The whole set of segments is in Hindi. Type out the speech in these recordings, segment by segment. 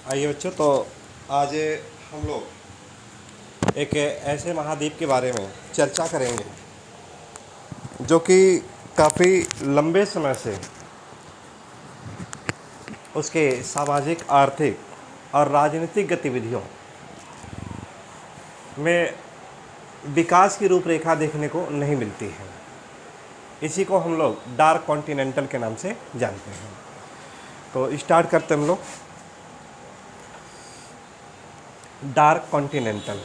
आइए बच्चों, तो आज हम लोग एक ऐसे महाद्वीप के बारे में चर्चा करेंगे जो कि काफ़ी लंबे समय से उसके सामाजिक, आर्थिक और राजनीतिक गतिविधियों में विकास की रूपरेखा देखने को नहीं मिलती है। इसी को हम लोग डार्क कॉन्टिनेंटल के नाम से जानते हैं। तो स्टार्ट करते हैं हम लोग। डार्क कॉन्टिनेंटल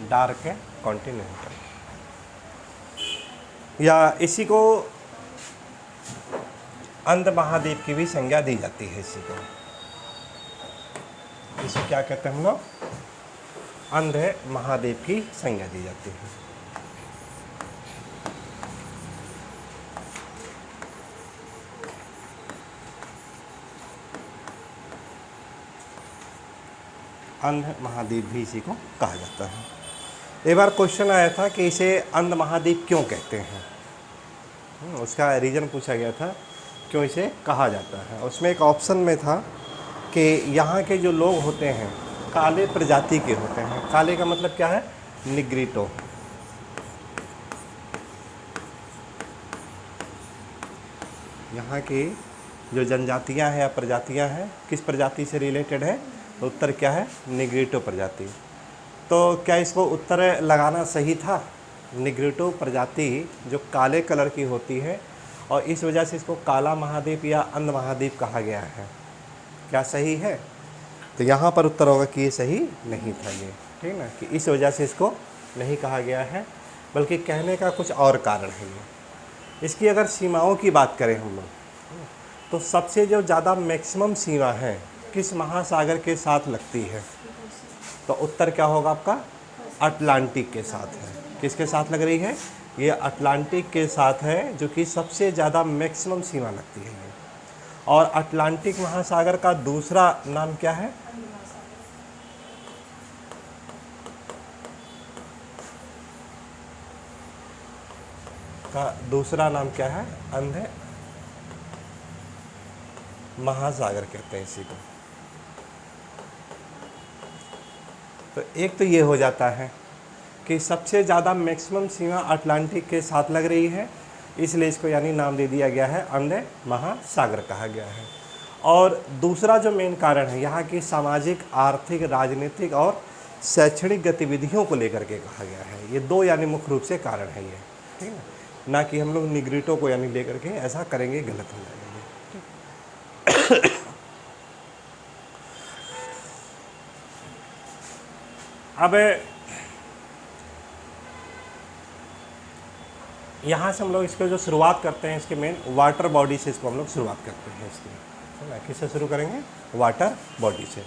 डार्क कॉन्टिनेंटल या इसी को अंध महाद्वीप की भी संज्ञा दी जाती है। इसे क्या कहते हैं हम लोग? अंध महाद्वीप की संज्ञा दी जाती है। अंध महाद्वीप भी इसी को कहा जाता है। एक बार क्वेश्चन आया था कि इसे अंध महाद्वीप क्यों कहते हैं। उसका रीज़न पूछा गया था क्यों इसे कहा जाता है। उसमें एक ऑप्शन में था कि यहाँ के जो लोग होते हैं काले प्रजाति के होते हैं। काले का मतलब क्या है? निग्रिटो। यहाँ की जो जनजातियाँ हैं या प्रजातियाँ हैं, किस प्रजाति से रिलेटेड है? तो उत्तर क्या है? निग्रिटो प्रजाति। तो क्या इसको उत्तर लगाना सही था? निग्रिटो प्रजाति जो काले कलर की होती है और इस वजह से इसको काला महाद्वीप या अंध महाद्वीप कहा गया है, क्या सही है? तो यहाँ पर उत्तर होगा कि ये सही नहीं था। ये ठीक ना, कि इस वजह से इसको नहीं कहा गया है, बल्कि कहने का कुछ और कारण है। ये इसकी अगर सीमाओं की बात करें हम लोग, तो सबसे जो ज़्यादा मैक्सिमम सीमा है किस महासागर के साथ लगती है? तो उत्तर क्या होगा आपका? अटलांटिक के साथ है। किसके साथ लग रही है? ये अटलांटिक के साथ है, जो कि सबसे ज़्यादा मैक्सिमम सीमा लगती है ये। और अटलांटिक महासागर का दूसरा नाम क्या है? का दूसरा नाम क्या है? अंध महासागर कहते हैं इसी को। तो एक तो ये हो जाता है कि सबसे ज़्यादा मैक्सिमम सीमा अटलांटिक के साथ लग रही है, इसलिए इसको यानी नाम दे दिया गया है अंध महासागर कहा गया है। और दूसरा जो मेन कारण है यहाँ की सामाजिक, आर्थिक, राजनीतिक और शैक्षणिक गतिविधियों को लेकर के कहा गया है। ये दो यानी मुख्य रूप से कारण है ये, ठीक है ना। कि हम लोग निग्रिटो को यानी लेकर के ऐसा करेंगे, गलत हो जाएगा। अब यहाँ से हम लोग इसको जो शुरुआत करते हैं, इसके मेन वाटर बॉडी से इसको हम लोग शुरुआत करते हैं। इसकी है ना, किससे शुरू करेंगे? वाटर बॉडी से।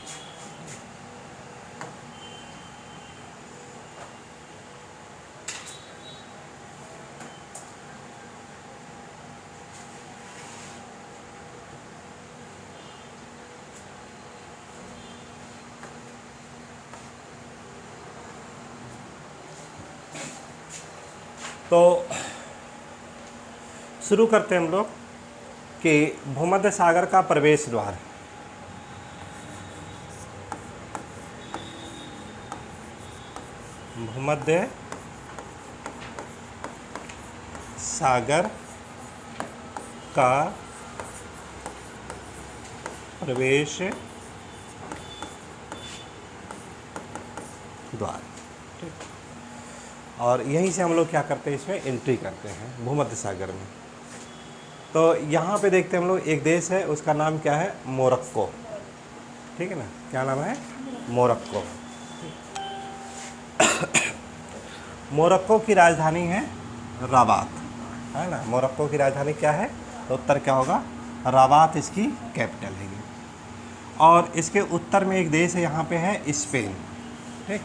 तो शुरू करते हैं हम लोग कि भूमध्य सागर का प्रवेश द्वार। भूमध्य सागर का प्रवेश द्वार, ठीक। और यहीं से हम लोग क्या करते हैं? इसमें एंट्री करते हैं भूमध्य सागर में। तो यहाँ पे देखते हैं हम लोग एक देश है, उसका नाम क्या है? मोरक्को, ठीक है ना। क्या नाम है? मोरक्को। मोरक्को की राजधानी है रबात, है ना। मोरक्को की राजधानी क्या है? तो उत्तर क्या होगा? रबात इसकी कैपिटल है। और इसके उत्तर में एक देश है, यहाँ पे है स्पेन। ठीक,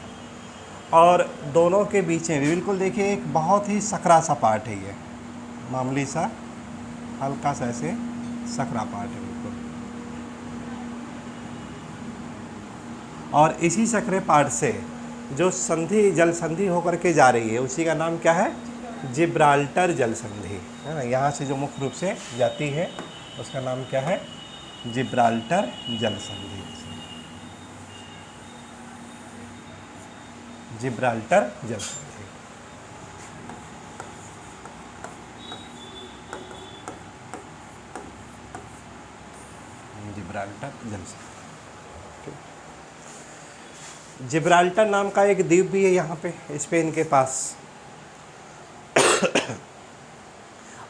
और दोनों के बीच में बिल्कुल देखिए एक बहुत ही सकरा सा पार्ट है, ये मामूली सा हल्का सा ऐसे सकरा पार्ट है बिल्कुल। और इसी सकरे पार्ट से जो संधि जल संधि होकर के जा रही है उसी का नाम क्या है? जिब्राल्टर जल संधि, है ना। यहाँ से जो मुख्य रूप से जाती है उसका नाम क्या है? जिब्राल्टर जल संधि। जिब्राल्टर जल संधि। जिब्राल्टर जल संधि। जिब्राल्टर नाम का एक द्वीप भी है यहाँ पे स्पेन के पास।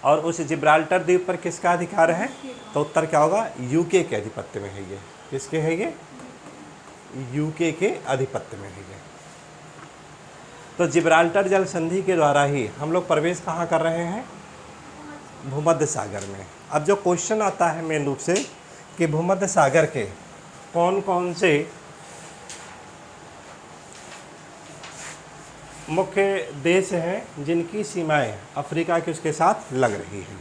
और उस जिब्राल्टर द्वीप पर किसका अधिकार है? तो उत्तर क्या होगा? यूके के आधिपत्य में है ये। किसके है ये? यूके के आधिपत्य में है ये। तो जिब्राल्टर जल संधि के द्वारा ही हम लोग प्रवेश कहाँ कर रहे हैं? भूमध्य सागर में। अब जो क्वेश्चन आता है मेन रूप से कि भूमध्य सागर के कौन कौन से मुख्य देश हैं जिनकी सीमाएं अफ्रीका के उसके साथ लग रही है।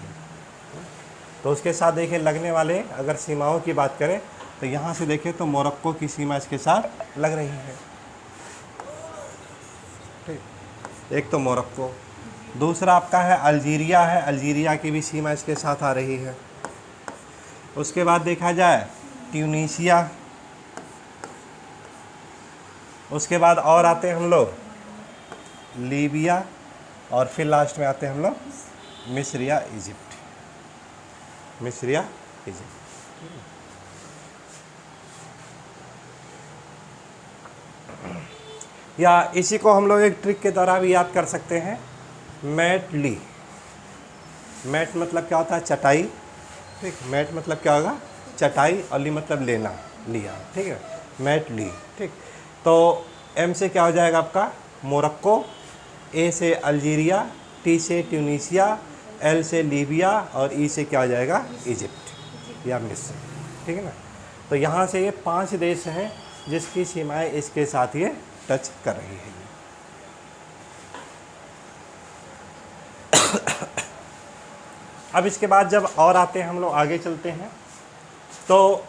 तो उसके साथ देखिए लगने वाले अगर सीमाओं की बात करें तो यहाँ से देखें तो मोरक्को की सीमा इसके साथ लग रही है। ठीक, एक तो मोरक्को, दूसरा आपका है अल्जीरिया है, अल्जीरिया की भी सीमा इसके साथ आ रही है। उसके बाद देखा जाए ट्यूनीशिया, उसके बाद और आते हैं हम लोग लीबिया, और फिर लास्ट में आते हैं हम लोग मिस्र या इजिप्ट। मिस्र या इजिप्ट। या इसी को हम लोग एक ट्रिक के द्वारा भी याद कर सकते हैं, मैट ली। मैट मतलब क्या होता है? चटाई। ठीक, मैट मतलब क्या होगा? चटाई, और ली मतलब लेना, लिया। ठीक है, मैट ली। ठीक, तो एम से क्या हो जाएगा आपका? मोरक्को, ए से अल्जीरिया, टी से ट्यूनीशिया, एल से लीबिया, और ई से क्या हो जाएगा? इजिप्ट या मिस्र। ठीक है ना। तो यहाँ से ये 5 देश हैं जिसकी सीमाएं इसके साथ ये टच कर रही है। अब इसके बाद जब और आते हैं हम लोग आगे चलते हैं तो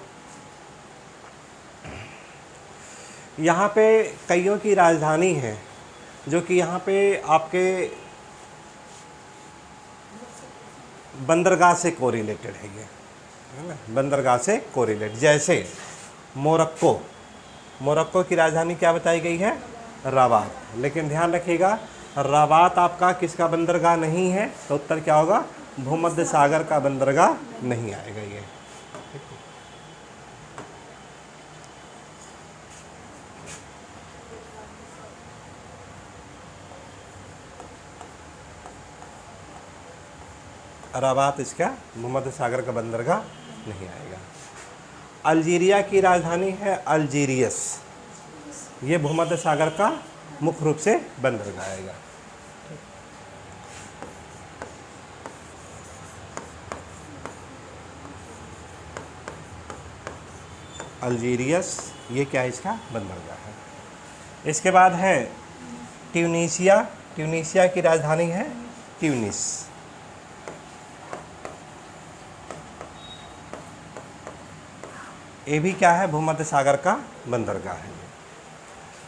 यहाँ पे कईयों की राजधानी है जो कि यहाँ पे आपके बंदरगाह से कोरिलेटेड है ये, है ना। बंदरगाह से कोरिलेट, जैसे मोरक्को, मोरक्को की राजधानी क्या बताई गई है? रबात। लेकिन ध्यान रखिएगा रबात आपका किसका बंदरगाह नहीं है? तो उत्तर क्या होगा? भूमध्य सागर का बंदरगाह नहीं आएगा ये। रबात इसका भूमध्य सागर का बंदरगाह नहीं आएगा। अल्जीरिया की राजधानी है अल्जीरियस, ये भूमध्य सागर का मुख्य रूप से बंदरगाह आएगा। अल्जीरियस, ये क्या है? इसका बंदरगाह है। इसके बाद है ट्यूनीशिया, ट्यूनीशिया की राजधानी है ट्यूनिस, ये भी क्या है? भूमध्य सागर का बंदरगाह है।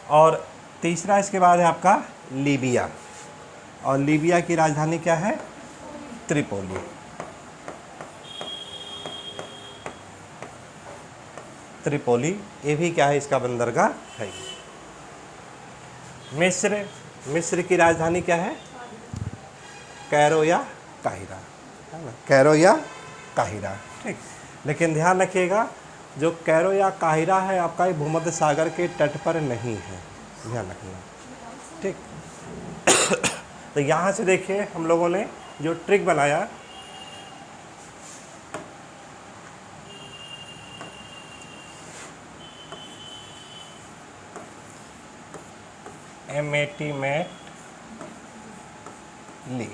और तीसरा इसके बाद है आपका लीबिया, और लीबिया की राजधानी क्या है? त्रिपोली। त्रिपोली, ये भी क्या है? इसका बंदरगाह है। मिस्र, मिस्र की राजधानी क्या है? कैरो या काहिरा, है ना। कैरो या काहिरा। ठीक, लेकिन ध्यान रखिएगा जो कैरो या काहिरा है आपका ये भूमध्य सागर के तट पर नहीं है, ध्यान रखना। ठीक तो यहाँ से देखिए हम लोगों ने जो ट्रिक बनाया, MAT मैट ली।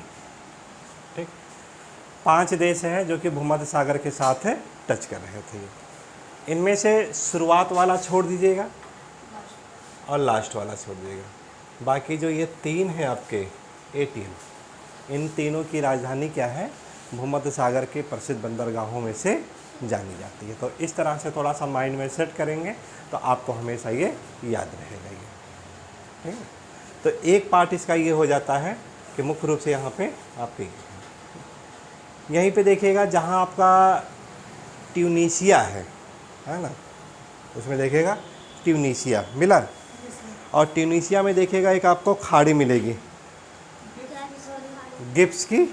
ठीक, 5 देश हैं जो कि भूमध्य सागर के साथ है टच कर रहे थे। इनमें से शुरुआत वाला छोड़ दीजिएगा और लास्ट वाला छोड़ दीजिएगा। बाकी जो ये 3 हैं आपके 18, इन तीनों की राजधानी क्या है? भूमध्य सागर के प्रसिद्ध बंदरगाहों में से जानी जाती है। तो इस तरह से थोड़ा सा माइंड में सेट करेंगे तो आपको हमेशा ये याद रहेगा ये, ठीक है। तो एक पार्ट इसका ये हो जाता है कि मुख्य रूप से यहाँ पे आपके यहीं पे देखिएगा जहाँ आपका ट्यूनीशिया है ना, उसमें देखिएगा ट्यूनीशिया मिला, और ट्यूनीशिया में देखिएगा एक आपको खाड़ी मिलेगी, गिब्स की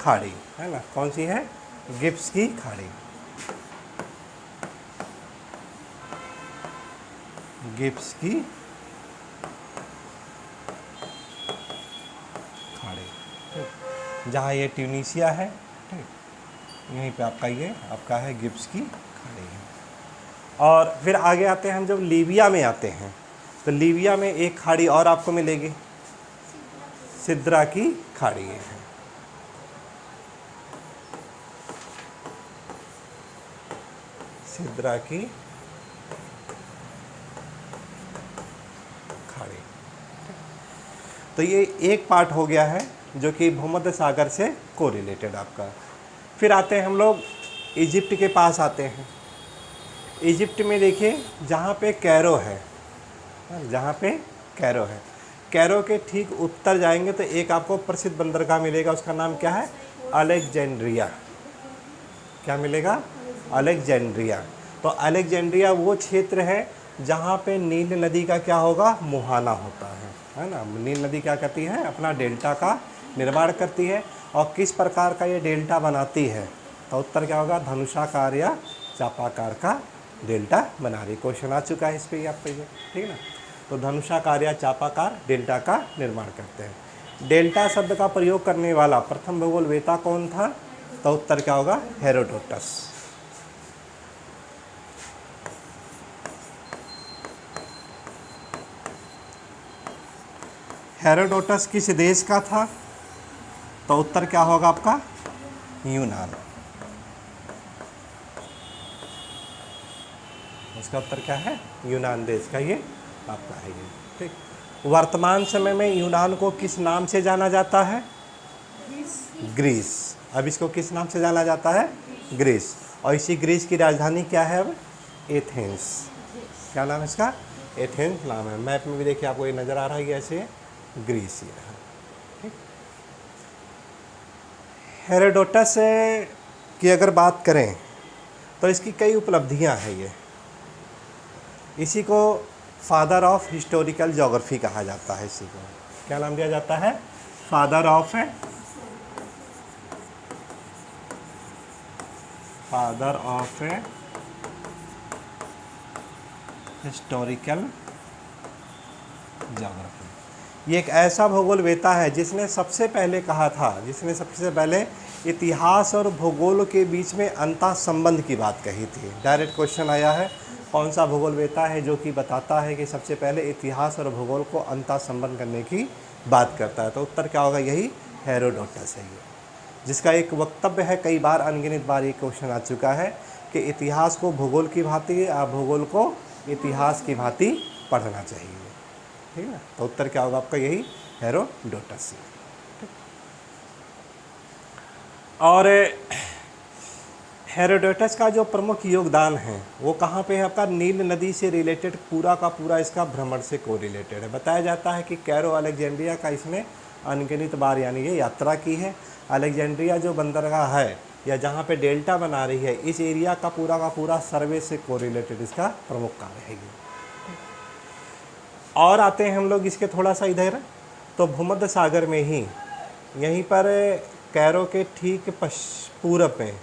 खाड़ी, है ना। कौन सी है? गिब्स की खाड़ी, गिब्स की खाड़ी, जहाँ ये ट्यूनीशिया है, ठीक, यहीं पे आपका ये आपका है गिब्स की खाड़ी है। और फिर आगे आते हैं हम, जब लीबिया में आते हैं तो लीबिया में एक खाड़ी और आपको मिलेगी, सिद्रा की खाड़ी है, सिद्रा की खाड़ी। तो ये एक पार्ट हो गया है जो कि भूमध्य सागर से कोरिलेटेड आपका। फिर आते हैं हम लोग इजिप्ट के पास आते हैं। इजिप्ट में देखिए जहाँ पे कैरो है, जहाँ पे कैरो है, कैरो के ठीक उत्तर जाएंगे तो एक आपको प्रसिद्ध बंदरगाह मिलेगा, उसका नाम क्या है? अलेक्जेंड्रिया। क्या मिलेगा? अलेक्जेंड्रिया। तो अलेक्जेंड्रिया वो क्षेत्र है जहाँ पे नील नदी का क्या होगा? मुहाना होता है ना। नील नदी क्या करती है? अपना डेल्टा का निर्माण करती है। और किस प्रकार का ये डेल्टा बनाती है? तो उत्तर क्या होगा? धनुषाकार या चापाकार का डेल्टा बना रही। क्वेश्चन आ चुका है इस पर आप पे, ठीक है ना। तो धनुषाकार या चापाकार डेल्टा का निर्माण करते हैं। डेल्टा शब्द का प्रयोग करने वाला प्रथम भूगोलवेता कौन था? तो उत्तर क्या होगा? हेरोडोटस। हेरोडोटस किस देश का था? तो उत्तर क्या होगा आपका? यूनान। इसका उत्तर क्या है? यूनान देश का ये आपका है ये, ठीक। वर्तमान समय में यूनान को किस नाम से जाना जाता है? ग्रीस। अब इसको किस नाम से जाना जाता है? ग्रीस। और इसी ग्रीस की राजधानी क्या है अब? एथेंस। क्या नाम है इसका? एथेंस नाम है। मैप में भी देखिए आपको ये नज़र आ रहा है ऐसे ग्रीस ये रहा, ठीक। हेरोडोटस की अगर बात करें तो इसकी कई उपलब्धियां हैं ये। इसी को फादर ऑफ हिस्टोरिकल ज्योग्राफी कहा जाता है। इसी को क्या नाम दिया जाता है? Father of historical geography. ये एक ऐसा भूगोलवेता है जिसने सबसे पहले कहा था, जिसने सबसे पहले इतिहास और भूगोल के बीच में अंतः संबंध की बात कही थी। डायरेक्ट क्वेश्चन आया है, कौन सा भूगोलवेता है जो कि बताता है कि सबसे पहले इतिहास और भूगोल को अंतः संबंध करने की बात करता है? तो उत्तर क्या होगा? यही हेरोडोटस है ये, जिसका एक वक्तव्य है, कई बार अनगिनत बार ये क्वेश्चन आ चुका है कि इतिहास को भूगोल की भांति या भूगोल को इतिहास की भांति पढ़ना चाहिए, ठीक है ना। तो उत्तर क्या होगा आपका? यही हेरोडोटस। और हेरोडोटस का जो प्रमुख योगदान है वो कहाँ पे है आपका? नील नदी से रिलेटेड पूरा का पूरा इसका भ्रमण से कोरिलेटेड है। बताया जाता है कि कैरो अलेक्जेंड्रिया का इसने अनगिनत बार यानी ये यात्रा की है। अलेक्जेंड्रिया जो बंदरगाह है या जहाँ पे डेल्टा बना रही है, इस एरिया का पूरा सर्वे से कोरिलेटेड इसका प्रमुख कार्य है। और आते हैं हम लोग इसके थोड़ा सा इधर, तो भूमध्य सागर में ही यहीं पर कैरो के ठीक पूरब में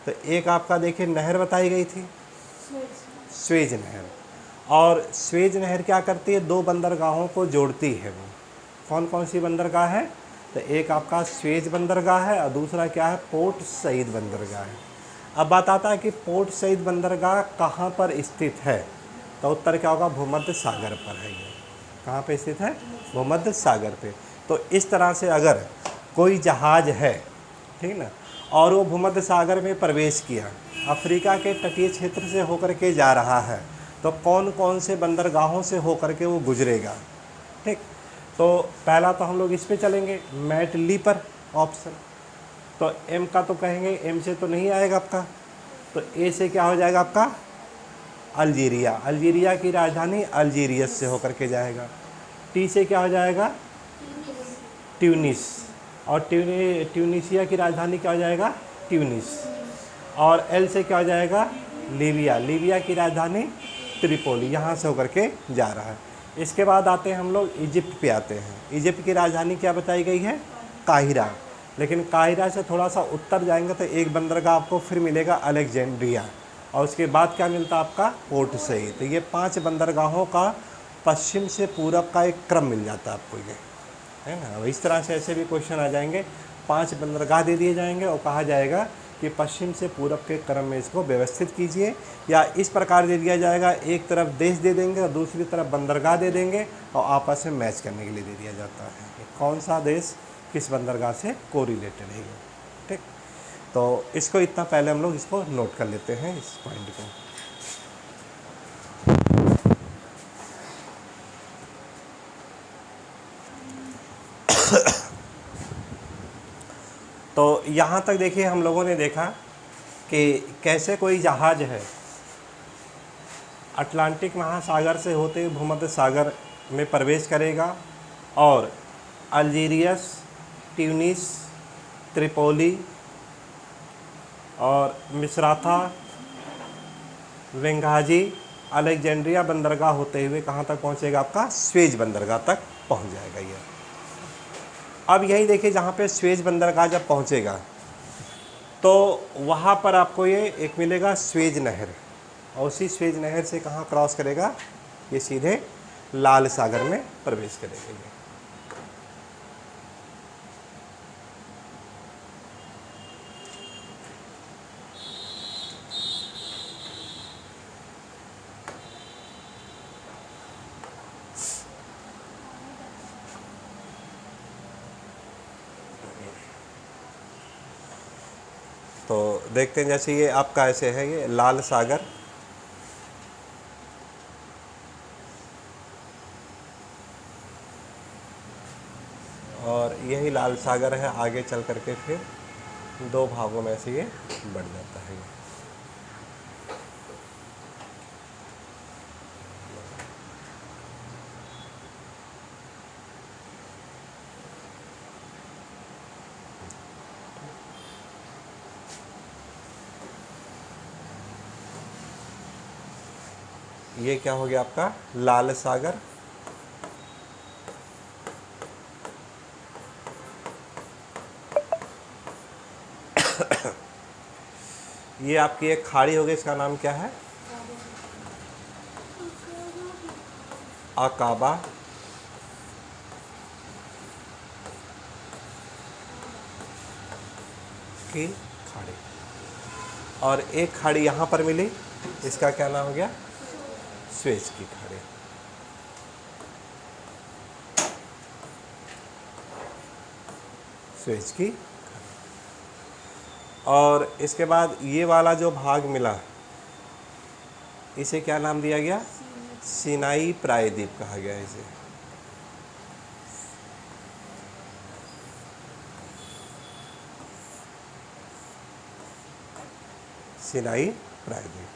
तो एक आपका देखिए नहर बताई गई थी, स्वेज नहर। और स्वेज नहर क्या करती है? 2 बंदरगाहों को जोड़ती है। वो कौन कौन सी बंदरगाह है? तो एक आपका स्वेज बंदरगाह है और दूसरा क्या है? पोर्ट सईद बंदरगाह है। अब बात आता है कि पोर्ट सईद बंदरगाह कहाँ पर स्थित है? तो उत्तर क्या होगा? भूमध्य सागर पर है ये। कहाँ पे स्थित है? भूमध्य सागर पे। तो इस तरह से अगर कोई जहाज़ है, ठीक ना, और वो भूमध्य सागर में प्रवेश किया, अफ्रीका के तटीय क्षेत्र से होकर के जा रहा है, तो कौन कौन से बंदरगाहों से होकर के वो गुजरेगा। ठीक, तो पहला तो हम लोग इस पे चलेंगे, मैट ली पर ऑप्शन। तो एम का तो कहेंगे, एम से तो नहीं आएगा आपका, तो ए से क्या हो जाएगा आपका, अल्जीरिया। अल्जीरिया की राजधानी अल्जीरियस से होकर के जाएगा। टी से क्या हो जाएगा, ट्यूनिस, और ट्यूनिसिया की राजधानी क्या हो जाएगा, ट्यूनिस। और एल से क्या हो जाएगा, लीबिया। लीबिया की राजधानी त्रिपोली, यहाँ से होकर के जा रहा है। इसके बाद आते हैं हम लोग इजिप्ट पे आते हैं। इजिप्ट की राजधानी क्या बताई गई है, काहिरा। लेकिन काहिरा से थोड़ा सा उत्तर जाएंगे तो एक बंदरगाह आपको फिर मिलेगा अलेक्जेंड्रिया, और उसके बाद क्या मिलता है आपका, पोर्ट सही। तो ये 5 बंदरगाहों का पश्चिम से पूरब का एक क्रम मिल जाता है आपको, ये है ना। इस तरह से ऐसे भी क्वेश्चन आ जाएंगे, 5 बंदरगाह दे दिए जाएंगे और कहा जाएगा कि पश्चिम से पूरब के क्रम में इसको व्यवस्थित कीजिए, या इस प्रकार दे दिया जाएगा, एक तरफ देश दे देंगे और दूसरी तरफ बंदरगाह दे देंगे और आपस में मैच करने के लिए दे दिया जाता है कि कौन सा देश किस बंदरगाह से कोरिलेटेड है। ठीक, तो इसको इतना पहले हम लोग इसको नोट कर लेते हैं, इस पॉइंट को। तो यहाँ तक देखिए हम लोगों ने देखा कि कैसे कोई जहाज़ है अटलांटिक महासागर से होते हुए भूमध्य सागर में प्रवेश करेगा और अल्जीरियस, ट्यूनिस, त्रिपोली और मिस्राता, बेंगाजी, अलेक्जेंड्रिया बंदरगाह होते हुए कहाँ तक पहुँचेगा आपका, स्वेज बंदरगाह तक पहुँच जाएगा ये। अब यही देखिए, जहाँ पे स्वेज बंदरगाह जब पहुँचेगा तो वहाँ पर आपको ये एक मिलेगा स्वेज नहर, और उसी स्वेज नहर से कहाँ क्रॉस करेगा, ये सीधे लाल सागर में प्रवेश करेगा ये। तो देखते हैं, जैसे ये आपका ऐसे है, ये लाल सागर, और यही लाल सागर है, आगे चल करके फिर 2 भागों में से ये बढ़ जाता है। ये क्या हो गया आपका, लाल सागर, ये आपकी एक खाड़ी हो गई, इसका नाम क्या है, अकाबा की खाड़ी। और एक खाड़ी यहाँ पर मिली, इसका क्या नाम हो गया, स्वेज की खाड़ी। स्वेज की। और इसके बाद ये वाला जो भाग मिला, इसे क्या नाम दिया गया, सिनाई प्रायद्वीप कहा गया इसे। सिनाई प्रायद्वीप।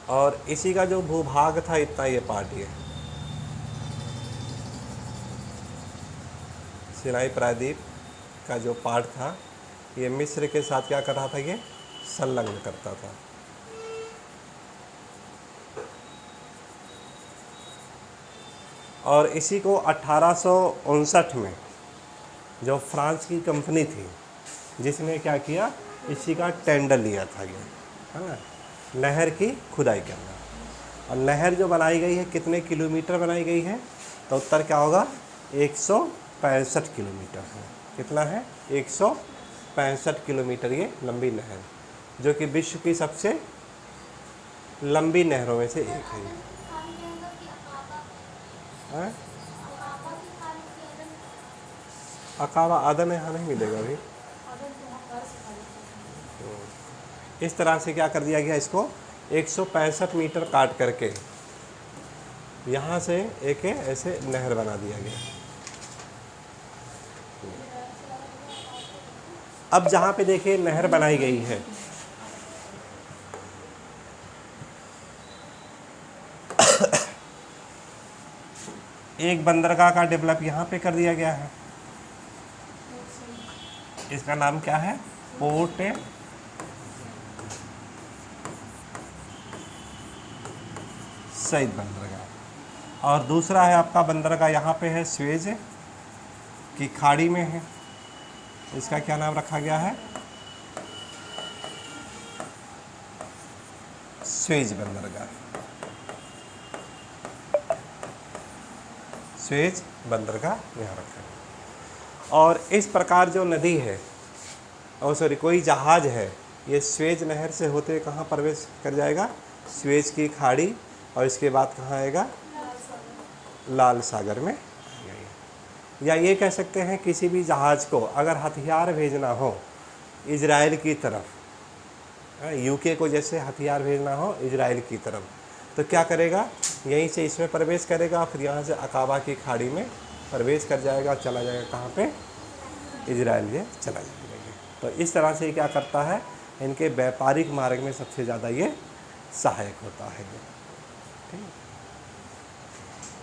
और इसी का जो भूभाग था इतना ये पार्ट, ये सिनाई प्रायद्वीप का जो पार्ट था, ये मिस्र के साथ क्या कर रहा था, ये संलग्न करता था। और इसी को 1859 में जो फ्रांस की कंपनी थी, जिसने क्या किया, इसी का टेंडर लिया था ये, है ना, नहर की खुदाई करना। और नहर जो बनाई गई है, कितने किलोमीटर बनाई गई है, तो उत्तर क्या होगा, 100 165 किलोमीटर है। कितना है? 165 किलोमीटर ये लंबी नहर, जो कि विश्व की सबसे लंबी नहरों में से एक है ये। हाँ? अकाबा आदन यहाँ नहीं मिलेगा अभी। इस तरह से क्या कर दिया गया, इसको 165 मीटर काट करके यहाँ से एक ऐसे नहर बना दिया गया। अब जहाँ पे देखिए नहर बनाई गई है, एक बंदरगाह का डेवलप यहाँ पे कर दिया गया है। इसका नाम क्या है? पोर्ट सईद बंदरगाह। और दूसरा है आपका बंदरगाह यहाँ पे है स्वेज की खाड़ी में है। इसका क्या नाम रखा गया है? स्वेज बंदरगाह। स्वेज बंदरगाह यहाँ रखा है। और इस प्रकार जो नदी है, और सॉरी कोई जहाज है, ये स्वेज नहर से होते कहाँ प्रवेश कर जाएगा? स्वेज की खाड़ी, और इसके बाद कहाँ आएगा? लाल सागर में। या ये कह सकते हैं किसी भी जहाज़ को अगर हथियार भेजना हो इजराइल की तरफ, यूके को जैसे हथियार भेजना हो इजराइल की तरफ, तो क्या करेगा? यहीं से इसमें प्रवेश करेगा, फिर यहाँ से अकाबा की खाड़ी में प्रवेश कर जाएगा, चला जाएगा कहाँ पे? इजराइल ये चला जाएगा। तो इस तरह से क्या करता है? इनके व्यापारिक मार्ग में सबसे ज़्यादा ये सहायक होता है।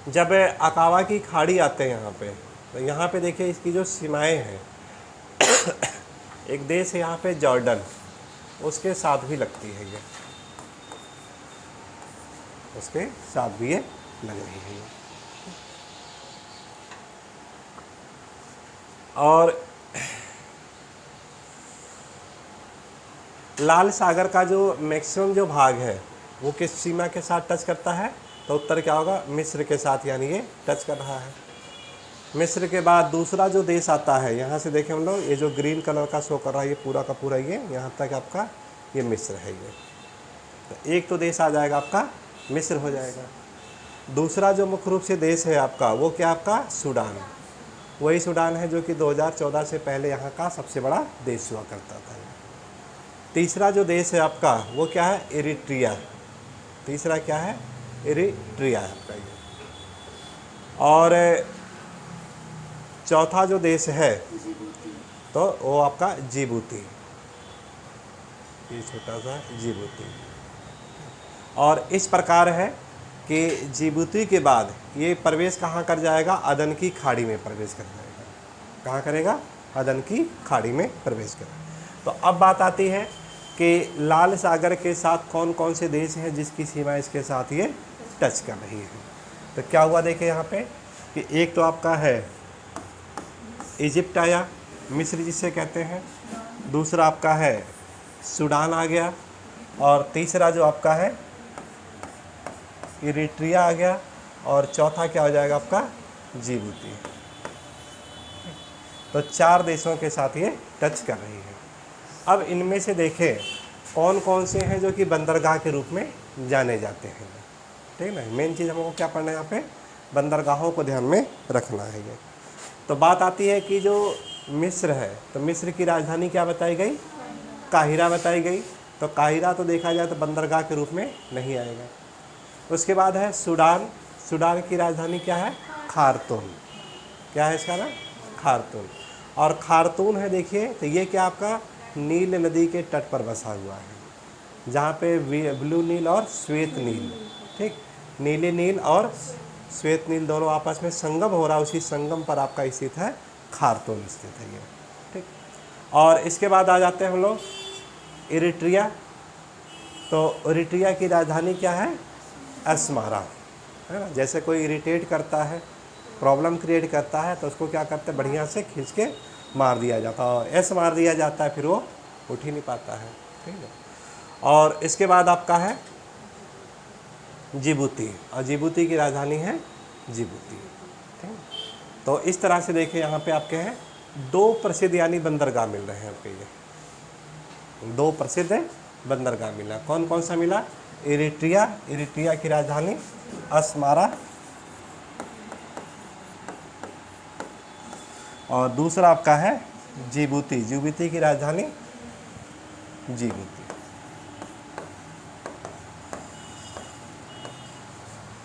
जब अकाबा की खाड़ी आते हैं यहाँ पे, तो यहाँ पे देखिए इसकी जो सीमाएं हैं एक देश है यहाँ पे जॉर्डन, उसके साथ भी लगती है ये, उसके साथ भी ये लग रही है। और लाल सागर का जो मैक्सिमम जो भाग है वो किस सीमा के साथ टच करता है? तो उत्तर क्या होगा? मिस्र के साथ, यानी ये टच कर रहा है। मिस्र के बाद दूसरा जो देश आता है, यहाँ से देखें हम लोग, ये जो ग्रीन कलर का शो कर रहा है ये पूरा का पूरा ये यहाँ तक आपका ये मिस्र है ये। तो एक तो देश आ जाएगा आपका मिस्र हो जाएगा। दूसरा जो मुख्य रूप से देश है आपका वो क्या? आपका सूडान। वही सूडान है जो कि 2014 से पहले यहाँ का सबसे बड़ा देश हुआ करता था। तीसरा जो देश है आपका वो क्या है? इरिट्रिया। तीसरा क्या है? इरिट्रिया है आपका ये। और चौथा जो देश है तो वो आपका जिबूती, ये छोटा सा जिबूती। और इस प्रकार है कि जिबूती के बाद ये प्रवेश कहाँ कर जाएगा? अदन की खाड़ी में प्रवेश कर जाएगा। कहाँ करेगा? अदन की खाड़ी में प्रवेश करेगा। तो अब बात आती है कि लाल सागर के साथ कौन कौन से देश हैं जिसकी सीमा इसके साथ ये टच कर रही है। तो क्या हुआ देखिए यहाँ पे कि एक तो आपका है इजिप्ट आया, मिस्र जिसे कहते हैं। दूसरा आपका है सूडान आ गया, और तीसरा जो आपका है इरिट्रिया आ गया, और चौथा क्या हो जाएगा आपका? जिबूती। तो 4 देशों के साथ ये टच कर रही है। अब इनमें से देखें कौन कौन से हैं जो कि बंदरगाह के रूप में जाने जाते हैं। ठीक है ना? मेन चीज़ हमको क्या पढ़ना है यहाँ पे? बंदरगाहों को ध्यान में रखना है ये। तो बात आती है कि जो मिस्र है, तो मिस्र की राजधानी क्या बताई गई? काहिरा बताई गई। तो काहिरा तो देखा जाए तो बंदरगाह के रूप में नहीं आएगा। उसके बाद है सूडान। सूडान की राजधानी क्या है? खार्तूम। क्या है इसका नाम? खार्तूम। और खार्तूम है देखिए, तो ये क्या आपका नील नदी के तट पर बसा हुआ है, जहाँ पे ब्लू नील और श्वेत नील, ठीक, नीले नील और श्वेत नील दोनों आपस में संगम हो रहा है, उसी संगम पर आपका स्थित है खार्तूम स्थित है ये। ठीक। और इसके बाद आ जाते हैं हम लोग इरिट्रिया। तो इरिट्रिया की राजधानी क्या है? अस्मारा, है ना? जैसे कोई इरिटेट करता है, प्रॉब्लम क्रिएट करता है, तो उसको क्या करते हैं? बढ़िया से खींच के मार दिया जाता है, ऐस मार दिया जाता है, फिर वो उठ ही नहीं पाता है। ठीक है। और इसके बाद आपका है जिबूती, और जिबूती की राजधानी है जिबूती। ठीक है। तो इस तरह से देखिए यहाँ पे आपके हैं 2 प्रसिद्ध यानी बंदरगाह मिल रहे हैं आपके, ये 2 प्रसिद्ध बंदरगाह मिला। कौन कौन सा मिला? इरिट्रिया, इरिट्रिया की राजधानी अस्मारा, और दूसरा आपका है जिबूती, जिबूती की राजधानी जिबूती।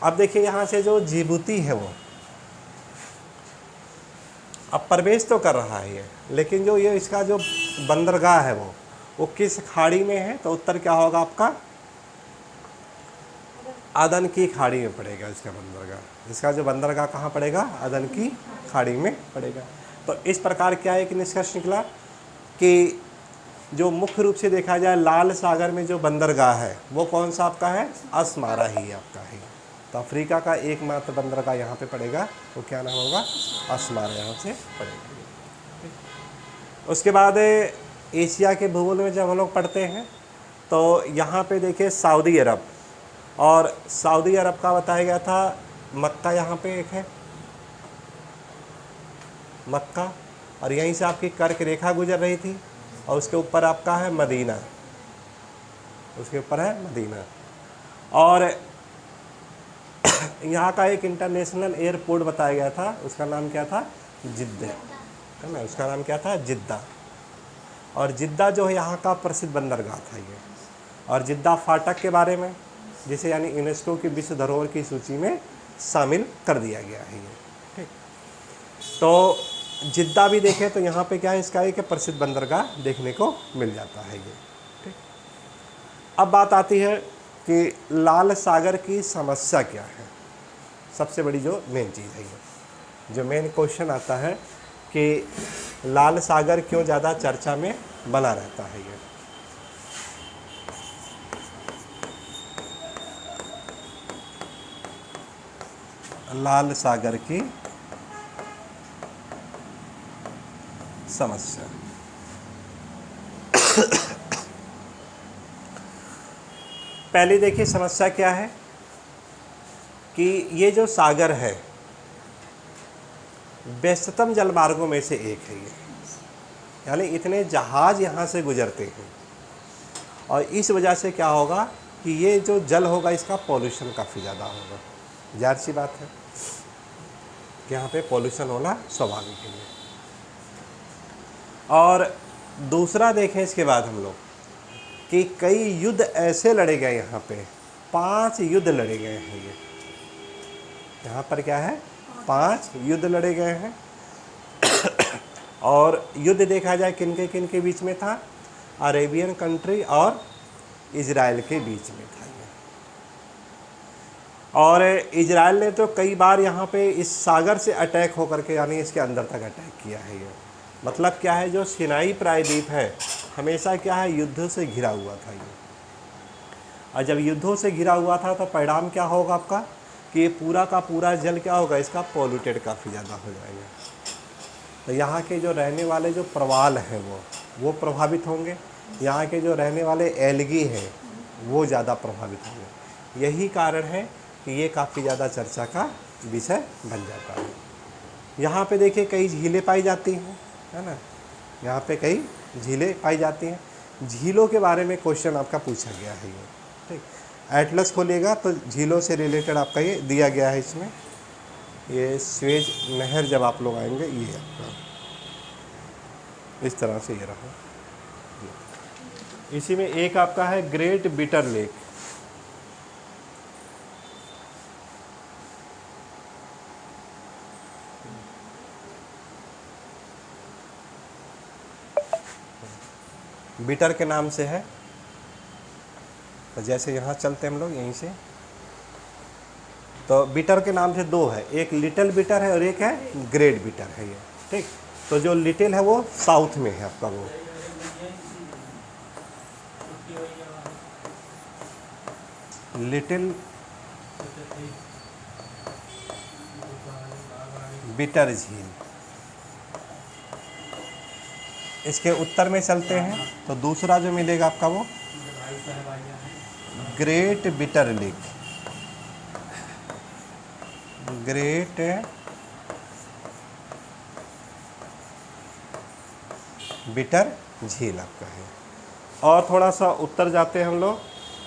अब देखिए यहाँ से जो जिबूती है वो अब प्रवेश तो कर रहा है ये, लेकिन जो ये इसका जो बंदरगाह है वो किस खाड़ी में है? तो उत्तर क्या होगा आपका? अदन की खाड़ी में पड़ेगा इसका बंदरगाह। इसका जो बंदरगाह कहाँ पड़ेगा? अदन की खाड़ी में पड़ेगा। तो इस प्रकार क्या एक निष्कर्ष निकला कि जो मुख्य रूप से देखा जाए लाल सागर में जो बंदरगाह है वो कौन सा आपका है? अस्मारा ही आपका है। तो अफ्रीका का एकमात्र बंदरगाह यहाँ पे पड़ेगा, वो क्या नाम होगा? अस्मारा यहाँ से पड़ेगा। उसके बाद एशिया के भूगोल में जब हम लोग पढ़ते हैं तो यहाँ पे देखिए सऊदी अरब, और सऊदी अरब का बताया गया था मक्का, यहाँ पे एक है मक्का, और यहीं से आपकी कर्क रेखा गुजर रही थी, और उसके ऊपर आपका है मदीना, उसके ऊपर है मदीना। और यहाँ का एक इंटरनेशनल एयरपोर्ट बताया गया था, उसका नाम क्या था? जिद्दा, है ना, उसका नाम क्या था? जिद्दा। और जिद्दा जो है यहाँ का प्रसिद्ध बंदरगाह था ये। और जिद्दा फाटक के बारे में, जिसे यानी यूनेस्को की विश्व धरोहर की सूची में शामिल कर दिया गया है ये, ठीक। तो जिद्दा भी देखें तो यहाँ पे क्या है इसका एक प्रसिद्ध बंदरगाह देखने को मिल जाता है ये, ठीक। अब बात आती है कि लाल सागर की समस्या क्या है। सबसे बड़ी जो मेन चीज़ है ये, जो मेन क्वेश्चन आता है कि लाल सागर क्यों ज़्यादा चर्चा में बना रहता है ये। लाल सागर की समस्या। पहले देखिए समस्या क्या है कि ये जो सागर है व्यस्ततम जलमार्गों में से एक है ये, यानी इतने जहाज यहाँ से गुजरते हैं, और इस वजह से क्या होगा कि ये जो जल होगा इसका पॉल्यूशन काफ़ी ज़्यादा होगा। जाहिर सी बात है कि यहाँ पे पॉल्यूशन होना स्वाभाविक है। और दूसरा देखें इसके बाद हम लोग कि कई युद्ध ऐसे लड़े गए, यहाँ पे 5 युद्ध लड़े गए हैं ये, यहाँ पर क्या है? 5 युद्ध लड़े गए हैं। और युद्ध देखा जाए किन के बीच में था? अरेबियन कंट्री और इजराइल के बीच में था ये। और इजराइल ने तो कई बार यहाँ पे इस सागर से अटैक होकर के यानी इसके अंदर तक अटैक किया है ये। मतलब क्या है, जो सिनाई प्रायद्वीप है हमेशा क्या है? युद्धों से घिरा हुआ था ये। और जब युद्धों से घिरा हुआ था तो परिणाम क्या होगा आपका कि ये पूरा का पूरा जल क्या होगा? इसका पॉल्यूटेड काफ़ी ज़्यादा हो जाएगा। तो यहाँ के जो रहने वाले जो प्रवाल हैं वो प्रभावित होंगे, यहाँ के जो रहने वाले एल्गी हैं वो ज़्यादा प्रभावित होंगे। यही कारण है कि ये काफ़ी ज़्यादा चर्चा का विषय बन जाता है। यहाँ पे देखिए कई झीलें पाई जाती हैं, है ना, यहाँ पे कई झीलें पाई जाती हैं। झीलों के बारे में क्वेश्चन आपका पूछा गया है ये, ठीक। एटलस खोलिएगा तो झीलों से रिलेटेड आपका ये दिया गया है इसमें। ये स्वेज नहर जब आप लोग आएंगे ये आपका इस तरह से ये रहा। इसी में एक आपका है ग्रेट बिटर लेक। बिटर के नाम से है, तो जैसे यहाँ चलते हम लोग यहीं से, तो बिटर के नाम से 2 है, एक लिटिल बिटर है और एक है ग्रेट बिटर है ये, ठीक। तो जो लिटिल है वो साउथ में है आपका, वो लिटिल बिटर झील। इसके उत्तर में चलते हैं तो दूसरा जो मिलेगा आपका वो great bitter lake. Great bitter झील आपका है। और थोड़ा सा उत्तर जाते हैं हम लोग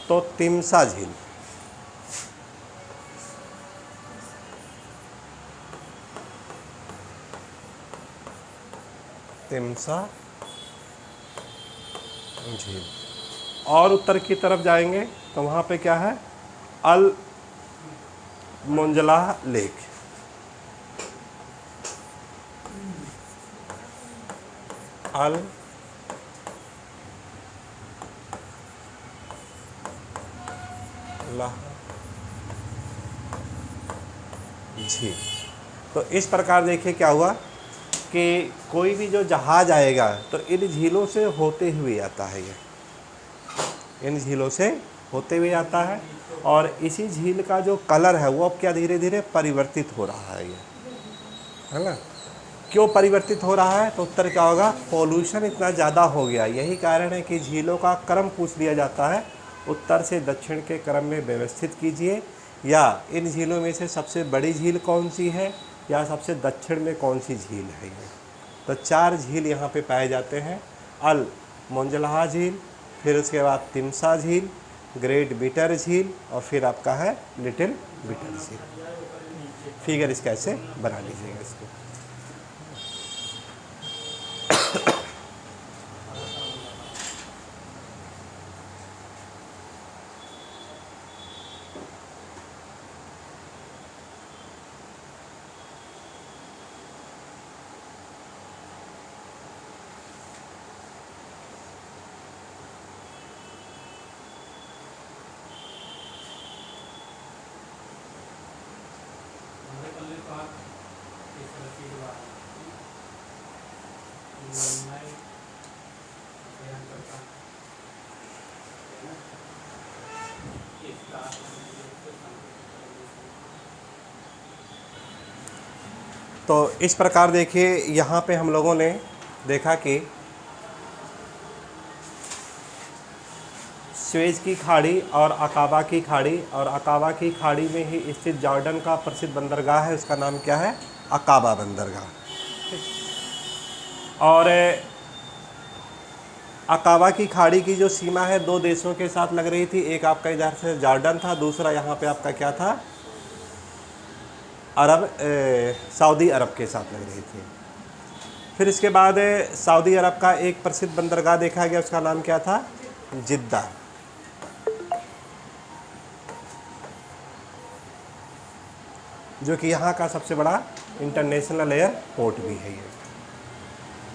तो तिमसा झील। तिमसा झील। और उत्तर की तरफ जाएंगे तो वहाँ पे क्या है, अल मोंजलाह लेक। अल लाह झील। तो इस प्रकार देखिए क्या हुआ कि कोई भी जो जहाज आएगा तो इन झीलों से होते हुए आता है, ये इन झीलों से होते हुए आता है। और इसी झील का जो कलर है वो अब क्या धीरे धीरे परिवर्तित हो रहा है, ये है ना। क्यों परिवर्तित हो रहा है, तो उत्तर क्या होगा, पॉल्यूशन इतना ज़्यादा हो गया। यही कारण है कि झीलों का क्रम पूछ लिया जाता है, उत्तर से दक्षिण के क्रम में व्यवस्थित कीजिए, या इन झीलों में से सबसे बड़ी झील कौन सी है, या सबसे दक्षिण में कौन सी झील है ये। तो 4 झील यहाँ पे पाए जाते हैं, अल मोंजलाह झील, फिर उसके बाद तिमसा झील, ग्रेट बिटर झील, और फिर आपका है लिटिल बिटर झील। फिगर इसका ऐसे बना लीजिएगा इसको। तो इस प्रकार देखिए यहाँ पे हम लोगों ने देखा कि स्वेज की खाड़ी और अकाबा की खाड़ी, और अकाबा की खाड़ी में ही स्थित जॉर्डन का प्रसिद्ध बंदरगाह है, उसका नाम क्या है, अकाबा बंदरगाह। और अकाबा की खाड़ी की जो सीमा है 2 देशों के साथ लग रही थी, एक आपका इधर से जॉर्डन था, दूसरा यहाँ पे आपका क्या था, सऊदी अरब के साथ लग रही थी। फिर इसके बाद सऊदी अरब का एक प्रसिद्ध बंदरगाह देखा गया, उसका नाम क्या था, जिद्दा। जो कि यहाँ का सबसे बड़ा इंटरनेशनल एयरपोर्ट भी है ये।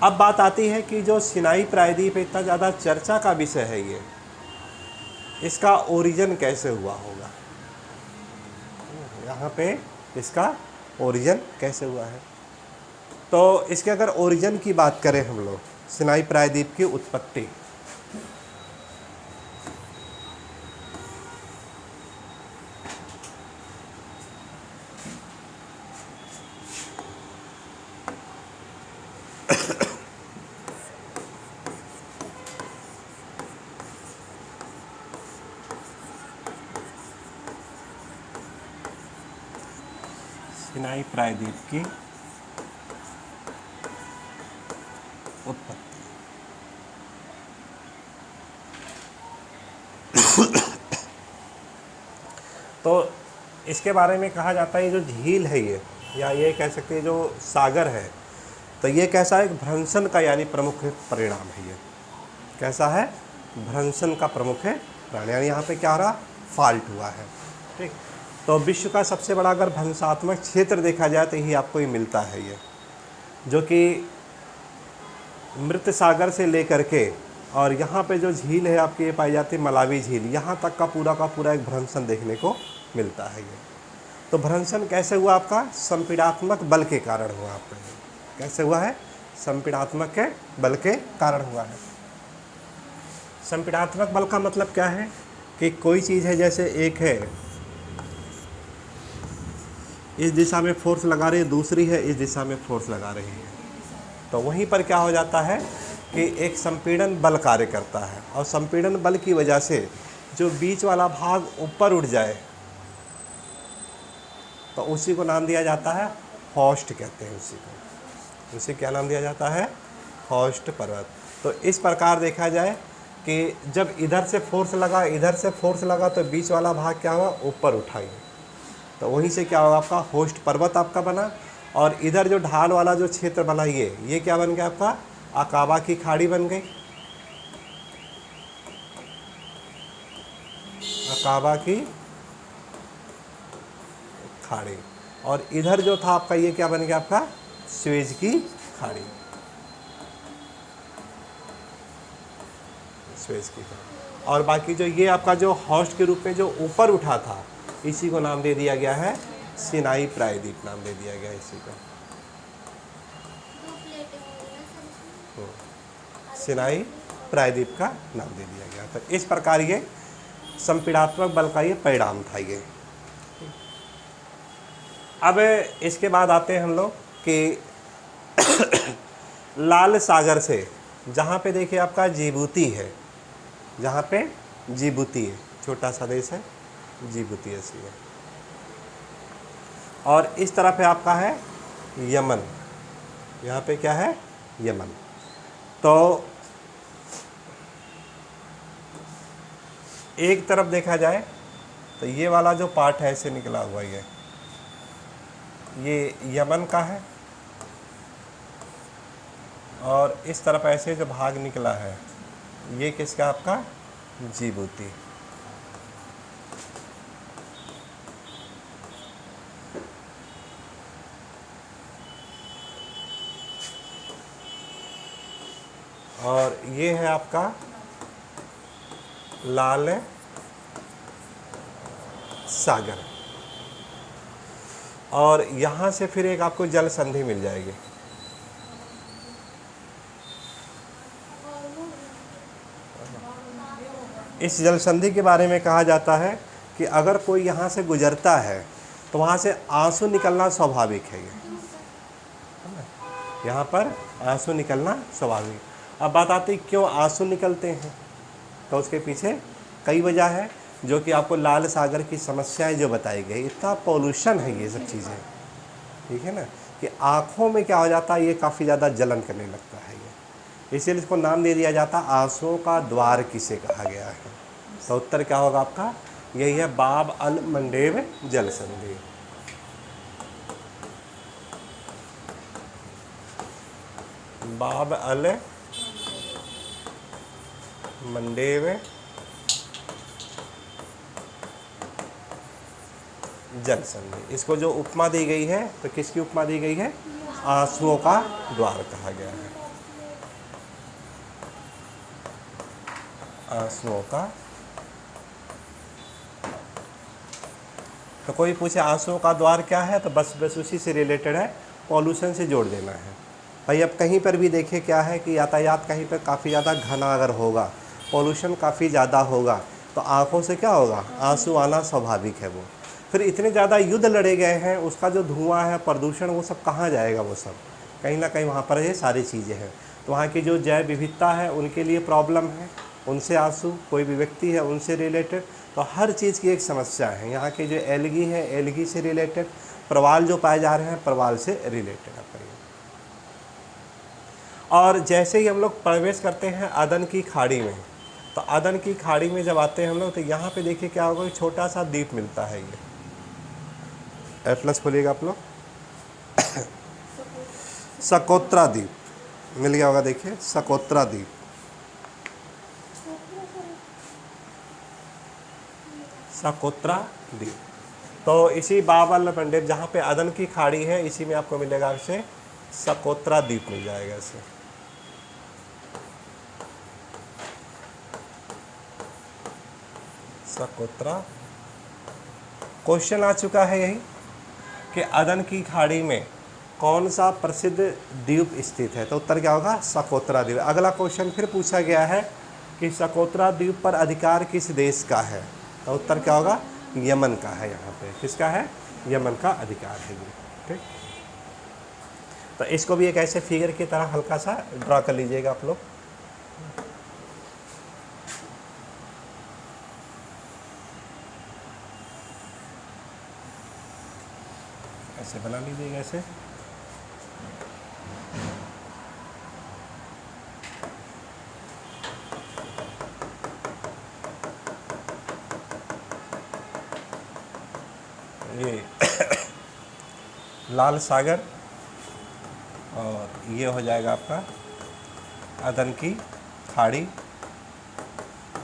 अब बात आती है कि जो सिनाई प्रायद्वीप इतना ज़्यादा चर्चा का विषय है ये, इसका ओरिजिन कैसे हुआ होगा, यहाँ पे इसका ओरिजिन कैसे हुआ है। तो इसके अगर ओरिजिन की बात करें हम लोग, सिनाई प्रायद्वीप की उत्पत्ति, सिनाई प्रायद्वीप की उत्पत्ति। तो इसके बारे में कहा जाता है ये जो झील है ये, या ये कह सकते हैं जो सागर है, तो ये कैसा एक भ्रंशन का यानी प्रमुख परिणाम है। ये कैसा है, भ्रंशन का प्रमुख परिणाम, यानी यहाँ पे क्या हो रहा, फॉल्ट हुआ है। ठीक, तो विश्व का सबसे बड़ा अगर भ्रंशात्मक क्षेत्र देखा जाए तो यही आपको ही मिलता है ये, जो कि मृत सागर से लेकर के और यहाँ पे जो झील है आपकी ये पाई जाती है मलावी झील, यहाँ तक का पूरा एक भ्रंशन देखने को मिलता है ये। तो भ्रंशन कैसे हुआ आपका, संपीड़ात्मक बल के कारण हुआ आपका। कैसे हुआ है, संपीड़ात्मक के बल के कारण हुआ है। संपीड़ात्मक बल का मतलब क्या है कि कोई चीज़ है, जैसे एक है इस दिशा में फोर्स लगा रही है, दूसरी है इस दिशा में फोर्स लगा रही है, तो वहीं पर क्या हो जाता है कि एक संपीड़न बल कार्य करता है, और संपीड़न बल की वजह से जो बीच वाला भाग ऊपर उठ जाए तो उसी को नाम दिया जाता है हॉस्ट कहते हैं उसी को। उसे क्या नाम दिया जाता है, होस्ट पर्वत। तो इस प्रकार देखा जाए कि जब इधर से फोर्स लगा, इधर से फोर्स लगा, तो बीच वाला भाग क्या हुआ, ऊपर उठाइए, तो वहीं से क्या होगा, आपका होस्ट पर्वत आपका बना। और इधर जो ढाल वाला जो क्षेत्र बना, ये क्या बन गया आपका, अकाबा की खाड़ी बन गई, अकाबा की खाड़ी। और इधर जो था आपका, ये क्या बन गया आपका, स्वेज की खाड़ी, स्वेज की खाड़ी। और बाकी जो ये आपका जो होस्ट के रूप में जो ऊपर उठा था, इसी को नाम दे दिया गया है सिनाई प्रायद्वीप, नाम दे दिया गया है इसी को, सिनाई प्रायद्वीप का नाम दे दिया गया। तो इस प्रकार ये संपीड़ात्मक बल का ये परिणाम था ये। अब इसके बाद आते हैं हम लोग कि लाल सागर से, जहाँ पे देखिए आपका जिबूती है, जहाँ पे जिबूती है, छोटा सा देश है जिबूती है, और इस तरफ है आपका है यमन, यहाँ पे क्या है, यमन। तो एक तरफ देखा जाए तो ये वाला जो पार्ट है ऐसे निकला हुआ, ये यमन का है, और इस तरफ ऐसे जो भाग निकला है, ये किसका, आपका जिबूती। और ये है आपका लाल सागर, और यहाँ से फिर एक आपको जल संधि मिल जाएगी। इस जल संधि के बारे में कहा जाता है कि अगर कोई यहाँ से गुजरता है तो वहाँ से आंसू निकलना स्वाभाविक है, यहाँ पर आंसू निकलना स्वाभाविक। अब बात आती है क्यों आंसू निकलते हैं, तो उसके पीछे कई वजह है, जो कि आपको लाल सागर की समस्याएं जो बताई गई, इतना पॉल्यूशन है ये सब चीज़ें, ठीक है ना, कि आँखों में क्या हो जाता है, ये काफ़ी ज़्यादा जलन करने लगता है ये, इसीलिए इसको नाम दे दिया जाता आंसुओं का द्वार किसे कहा गया है। तो उत्तर क्या होगा आपका, यही है बाब अल मंडेब जल संधि। बाब अल मंडेब जल संधि, इसको जो उपमा दी गई है, तो किसकी उपमा दी गई है, आंसुओं का द्वार कहा गया है, आंसुओं का। तो कोई पूछे आंसुओं का द्वार क्या है, तो बस उसी से रिलेटेड है, पॉल्यूशन से जोड़ देना है भाई। अब कहीं पर भी देखिए क्या है कि यातायात कहीं पर काफ़ी ज़्यादा घना अगर होगा, पॉल्यूशन काफ़ी ज़्यादा होगा, तो आँखों से क्या होगा, आंसू आना स्वाभाविक है वो। फिर इतने ज़्यादा युद्ध लड़े गए हैं, उसका जो धुआं है, प्रदूषण, वो सब कहाँ जाएगा, वो सब कहीं ना कहीं वहाँ पर ये सारी चीज़ें हैं। तो वहाँ की जो जैव विविधता है उनके लिए प्रॉब्लम है, उनसे आंसू, कोई भी व्यक्ति है उनसे रिलेटेड, तो हर चीज़ की एक समस्या है। यहाँ के जो एलगी है, एलगी से रिलेटेड, प्रवाल जो पाए जा रहे हैं, प्रवाल से रिलेटेड है। और जैसे ही हम लोग प्रवेश करते हैं अदन की खाड़ी में, तो अदन की खाड़ी में जब आते हैं हम लोग, तो यहाँ पे देखिए क्या होगा, छोटा सा द्वीप मिलता है, ये एटलस खोलिएगा आप लोग, सकोत्रा द्वीप मिल गया होगा, देखिए सकोत्रा द्वीप, सकोत्रा द्वीप। तो इसी बाब अल मंडेब, जहाँ पे अदन की खाड़ी है, इसी में आपको मिलेगा इसे सकोत्रा द्वीप मिल जाएगा इसे। सकोत्रा क्वेश्चन आ चुका है यही कि अदन की खाड़ी में कौन सा प्रसिद्ध द्वीप स्थित है, तो उत्तर क्या होगा, सकोत्रा द्वीप। अगला क्वेश्चन फिर पूछा गया है कि सकोत्रा द्वीप पर अधिकार किस देश का है, तो उत्तर क्या होगा, यमन का है। यहाँ पे किसका है, यमन का अधिकार है ये, ठीक। तो इसको भी एक ऐसे फिगर की तरह हल्का सा ड्रा कर लीजिएगा आप लोग। ऐसे बना लीजिएगा ऐसे। ये लाल सागर, और ये हो जाएगा आपका अदन की खाड़ी,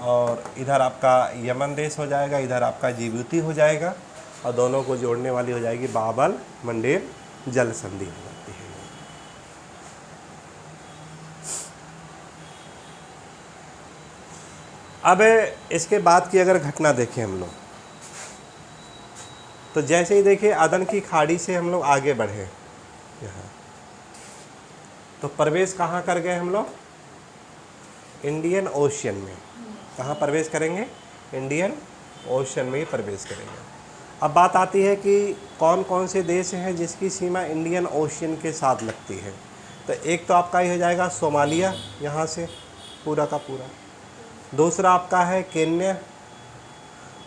और इधर आपका यमन देश हो जाएगा, इधर आपका जिबूती हो जाएगा, और दोनों को जोड़ने वाली हो जाएगी बाब अल मंडेब जल संधि हो जाती है। अब इसके बाद की अगर घटना देखें हम लोग, तो जैसे ही देखिए अदन की खाड़ी से हम लोग आगे बढ़े यहाँ, तो प्रवेश कहाँ कर गए हम लोग? इंडियन ओशियन में। कहाँ प्रवेश करेंगे? इंडियन ओशियन में ही प्रवेश करेंगे। अब बात आती है कि कौन कौन से देश हैं जिसकी सीमा इंडियन ओशियन के साथ लगती है। तो एक तो आपका ये हो जाएगा सोमालिया, यहाँ से पूरा का पूरा। दूसरा आपका है केन्या,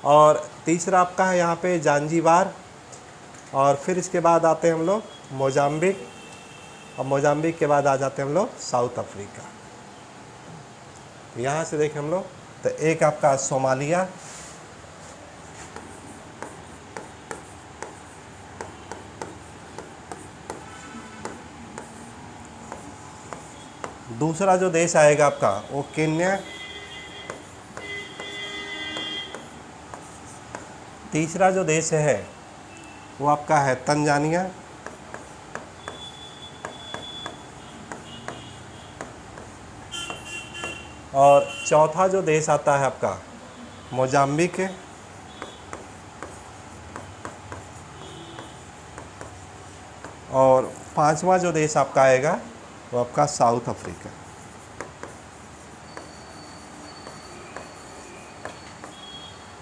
और तीसरा आपका है यहाँ पे जांजीबार, और फिर इसके बाद आते हैं हम लोग मोजाम्बिक, और मोजाम्बिक के बाद आ जाते हैं हम लोग साउथ अफ्रीका। यहाँ से देखें हम लोग, तो एक आपका सोमालिया, दूसरा जो देश आएगा आपका वो केन्या, तीसरा जो देश है वो आपका है तंजानिया, और चौथा जो देश आता है आपका मोजाम्बिक, और पांचवा जो देश आपका आएगा वो आपका साउथ अफ्रीका।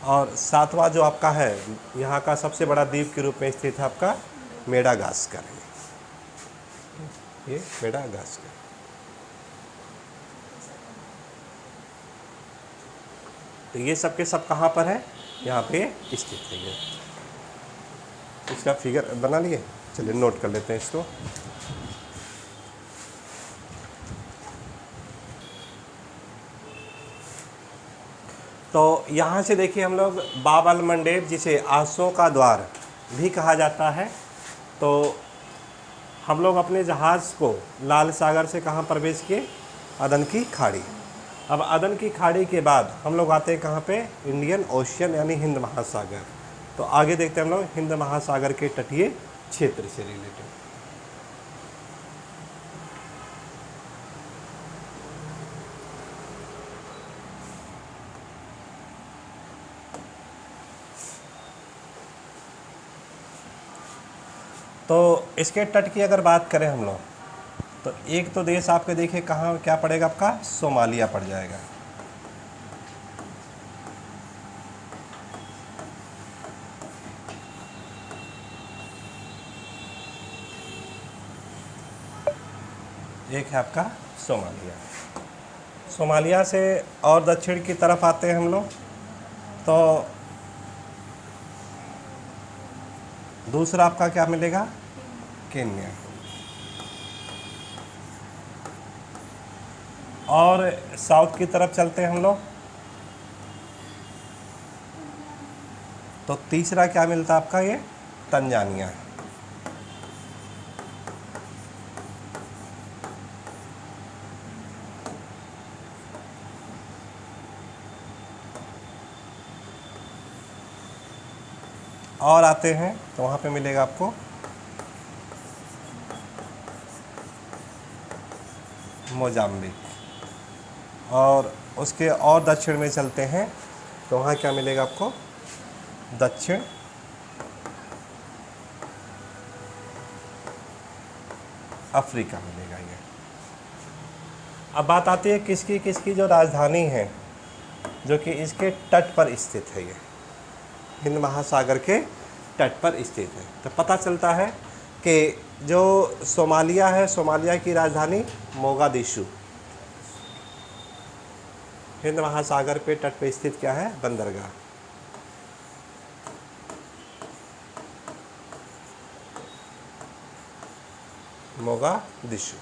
और सातवां जो आपका है यहाँ का सबसे बड़ा द्वीप के रूप में स्थित है आपका मेडागास्कर, ये मेडागास्कर। तो ये सब के सब कहाँ पर है? यहाँ पे स्थित है। ये इसका फिगर बना लिए, चलिए नोट कर लेते हैं इसको। तो यहाँ से देखिए हम लोग बाब अल मंडेब, जिसे आंसुओं का द्वार भी कहा जाता है, तो हम लोग अपने जहाज़ को लाल सागर से कहाँ प्रवेश किए? अदन की खाड़ी। अब अदन की खाड़ी के बाद हम लोग आते हैं कहाँ पे? इंडियन ओशियन यानी हिंद महासागर। तो आगे देखते हैं हम लोग हिंद महासागर के तटीय क्षेत्र से रिलेटेड। तो इसके तट की अगर बात करें हम लोग, तो एक तो देश आपके देखिए कहाँ क्या पड़ेगा? आपका सोमालिया पड़ जाएगा। एक है आपका सोमालिया। सोमालिया से और दक्षिण की तरफ आते हैं हम लोग, तो दूसरा आपका क्या मिलेगा? केन्या। और साउथ की तरफ चलते हैं हम लोग, तो तीसरा क्या मिलता है आपका? ये तंजानिया। और आते हैं तो वहाँ पे मिलेगा आपको मोजाम्बिक, और उसके और दक्षिण में चलते हैं तो वहाँ क्या मिलेगा आपको? दक्षिण अफ्रीका मिलेगा ये। अब बात आती है किसकी किसकी जो राजधानी है जो कि इसके तट पर स्थित है, ये हिंद महासागर के तट पर स्थित है। तो पता चलता है कि जो सोमालिया है, सोमालिया की राजधानी मोगादिशु, हिंद महासागर पे तट पे स्थित क्या है? बंदरगाह। मोगादिशु।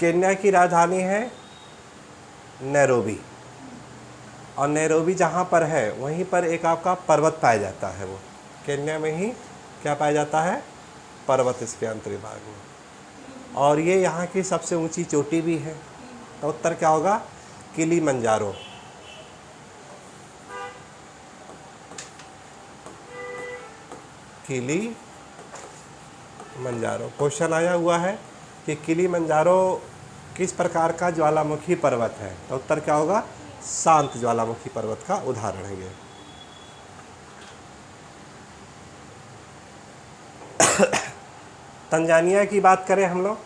केन्या की राजधानी है नैरोबी। और नैरोबी जहाँ पर है वहीं पर एक आपका पर्वत पाया जाता है, वो केन्या में ही क्या पाया जाता है, पर्वत इसके अंतरिक्ष भाग में। और ये यहाँ की सबसे ऊंची चोटी भी है। तो उत्तर क्या होगा, किलिमंजारो। किलिमंजारो क्वेश्चन आया हुआ है कि किलिमंजारो किस प्रकार का ज्वालामुखी पर्वत है। तो उत्तर क्या होगा, शांत ज्वालामुखी पर्वत का उदाहरण है ये। तंजानिया की बात करें हम लोग,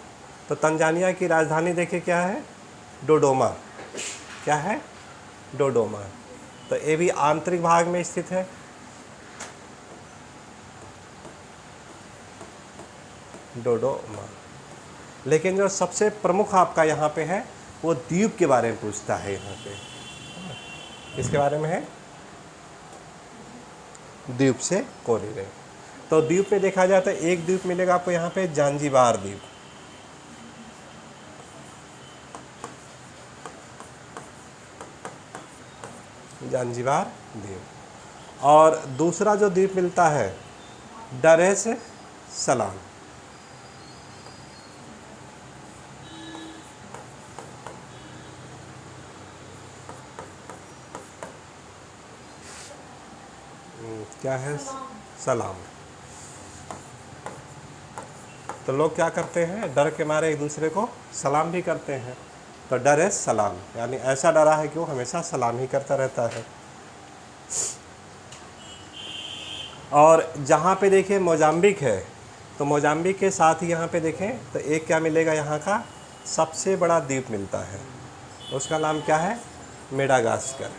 तो तंजानिया की राजधानी देखिए क्या है, डोडोमा। क्या है, डोडोमा। तो ये भी आंतरिक भाग में स्थित है। डोडोमा। लेकिन जो सबसे प्रमुख आपका यहाँ पे है वो द्वीप के बारे में पूछता है। यहाँ पे किसके बारे में है, द्वीप से कोरिले। तो द्वीप पे देखा जाए तो एक द्वीप मिलेगा आपको यहाँ पे, जांजीबार द्वीप। जांजीबार द्वीप। और दूसरा जो द्वीप मिलता है, डर एस सलाम। क्या है, सलाम। तो लोग क्या करते हैं, डर के मारे एक दूसरे को सलाम भी करते हैं। तो डर है सलाम, यानी ऐसा डरा है कि वो हमेशा सलाम ही करता रहता है। और जहाँ पे देखिए मोजाम्बिक है, तो मोजाम्बिक के साथ ही यहाँ पे देखें तो एक क्या मिलेगा, यहाँ का सबसे बड़ा द्वीप मिलता है। उसका नाम क्या है, मेडागास्कर।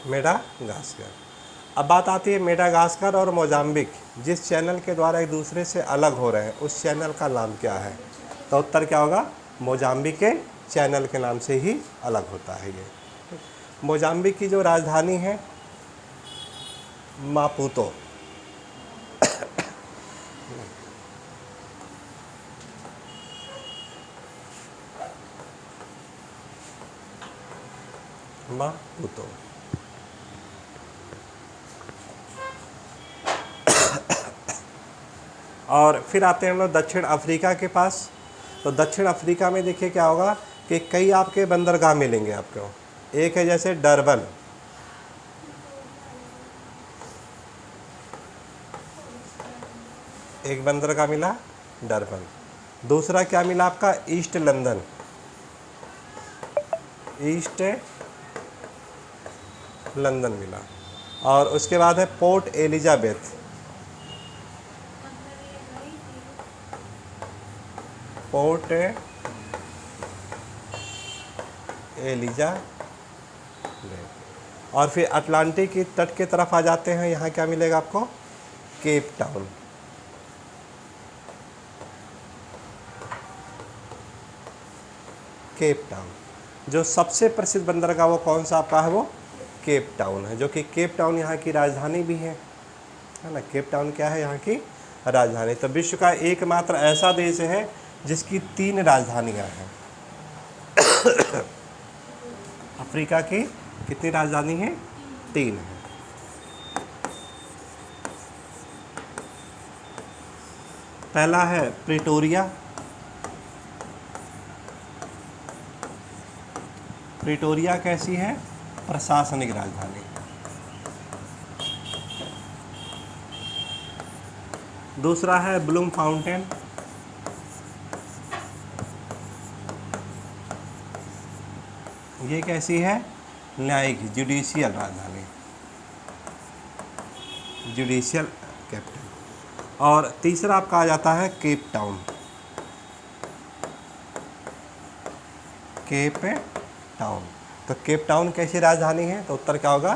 मेडागास्कर। अब बात आती है मेडागास्कर और मोजाम्बिक जिस चैनल के द्वारा एक दूसरे से अलग हो रहे हैं, उस चैनल का नाम क्या है। तो उत्तर क्या होगा, मोजाम्बिक के चैनल के नाम से ही अलग होता है ये। मोजाम्बिक की जो राजधानी है मापुतो। मापुतो। और फिर आते हैं हम लोग दक्षिण अफ्रीका के पास। तो दक्षिण अफ्रीका में देखिए क्या होगा कि कई आपके बंदरगाह मिलेंगे आपको। एक है जैसे डरबन, एक बंदरगाह मिला डरबन। दूसरा क्या मिला आपका, ईस्ट लंदन, ईस्ट लंदन मिला। और उसके बाद है पोर्ट एलिजाबेथ, पोर्ट एलिजाबेथ। और फिर अटलांटिक की तट के तरफ आ जाते हैं, यहाँ क्या मिलेगा आपको, केप टाउन। Cape town. जो सबसे प्रसिद्ध बंदरगाह वो कौन सा आपका है, वो केप टाउन है, जो कि केप टाउन यहाँ की राजधानी भी है ना। केप टाउन क्या है, यहाँ की राजधानी। तो विश्व का एकमात्र ऐसा देश है जिसकी 3 राजधानियाँ हैं। अफ्रीका की कितनी राजधानी है, 3 है। पहला है प्रिटोरिया। प्रिटोरिया कैसी है, प्रशासनिक राजधानी। दूसरा है ब्लूम फाउंटेन। ये कैसी है, न्यायिक, जुडिशियल राजधानी, जुडिशियल कैपिटल। और तीसरा आपका आ जाता है केप टाउन। Cape Town. तो केप टाउन कैसी राजधानी है, तो उत्तर क्या होगा,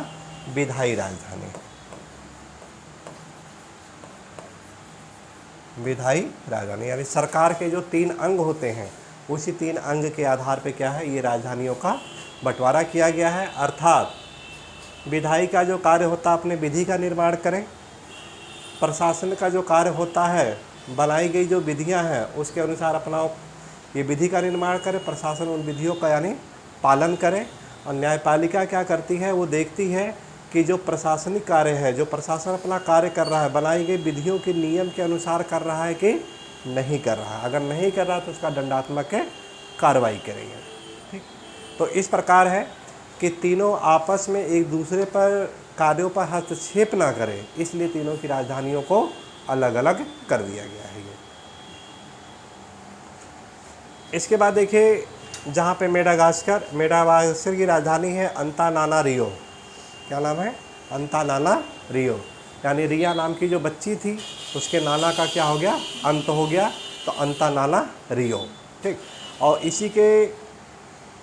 विधायी राजधानी, विधायी राजधानी। यानी सरकार के जो 3 अंग होते हैं, उसी 3 अंग के आधार पे क्या है, ये राजधानियों का बंटवारा किया गया है। अर्थात विधायी का जो कार्य होता है, अपने विधि का निर्माण करें, प्रशासन का जो कार्य होता है, बनाई गई जो विधियां हैं उसके अनुसार अपना ये विधि का निर्माण करे, प्रशासन उन विधियों का यानी पालन करे। और न्यायपालिका क्या करती है, वो देखती है कि जो प्रशासनिक कार्य है, जो प्रशासन अपना कार्य कर रहा है, बनाई गई विधियों के नियम के अनुसार कर रहा है कि नहीं कर रहा है। अगर नहीं कर रहा तो उसका दंडात्मक कार्रवाई करेंगे। ठीक, तो इस प्रकार है कि तीनों आपस में एक दूसरे पर कार्यों पर हस्तक्षेप ना करें, इसलिए तीनों की राजधानियों को अलग अलग कर दिया गया है। ये इसके बाद देखिए, जहाँ पे मेडागास्कर की राजधानी है अंतानानारियो। क्या नाम है? अंतानानारियो। यानी रिया नाम की जो बच्ची थी उसके नाना का क्या हो गया? अंत हो गया, तो अंतानानारियो। ठीक, और इसी के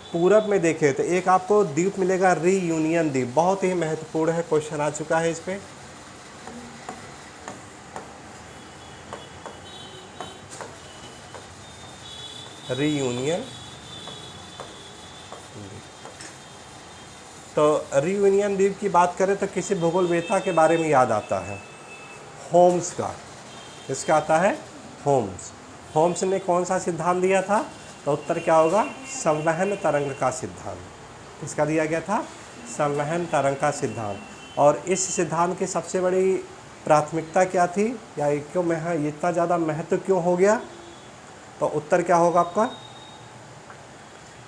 पूरब में देखें तो एक आपको द्वीप मिलेगा रीयूनियन द्वीप, बहुत ही महत्वपूर्ण है, क्वेश्चन आ चुका है इस पे। रीयूनियन, तो रीयूनियन द्वीप की बात करें तो किसी भूगोलवेत्ता के बारे में याद आता है, होम्स का। इसका आता है होम्स। होम्स ने कौन सा सिद्धांत दिया था? तो उत्तर क्या होगा? संवहन तरंग का सिद्धांत। किसका दिया गया था? संवहन तरंग का सिद्धांत। और इस सिद्धांत की सबसे बड़ी प्राथमिकता क्या थी, या क्यों इतना ज़्यादा महत्व क्यों हो गया? तो उत्तर क्या होगा आपका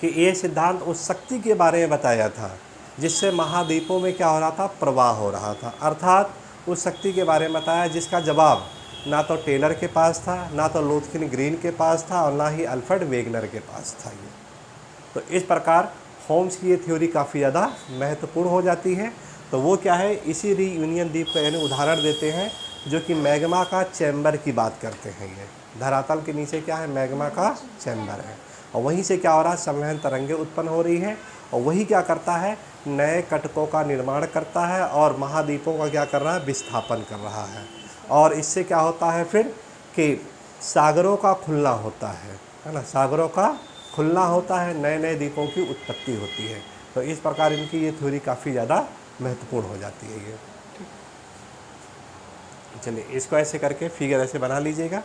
कि ये सिद्धांत उस शक्ति के बारे में बताया था जिससे महाद्वीपों में क्या हो रहा था? प्रवाह हो रहा था। अर्थात उस शक्ति के बारे में बताया जिसका जवाब ना तो टेलर के पास था, ना तो लोथकिन ग्रीन के पास था, और ना ही अल्फ्रेड वेगनर के पास था ये। तो इस प्रकार होम्स की ये थ्योरी काफ़ी ज़्यादा महत्वपूर्ण हो जाती है। तो वो क्या है, इसी रीयूनियन द्वीप का यानी उदाहरण देते हैं, जो कि मैग्मा का चैम्बर की बात करते हैं। ये धरातल के नीचे क्या है? मैग्मा का चैम्बर है, और वहीं से क्या हो रहा है? संवहन तरंगें उत्पन्न हो रही हैं, और वही क्या करता है? नए कटकों का निर्माण करता है और महाद्वीपों का क्या कर रहा है? विस्थापन कर रहा है। और इससे क्या होता है फिर कि सागरों का खुलना होता है ना? सागरों का खुलना होता है, नए नए द्वीपों की उत्पत्ति होती है। तो इस प्रकार इनकी ये थ्योरी काफ़ी ज़्यादा महत्वपूर्ण हो जाती है ये। चलिए, इसको ऐसे करके फिगर ऐसे बना लीजिएगा।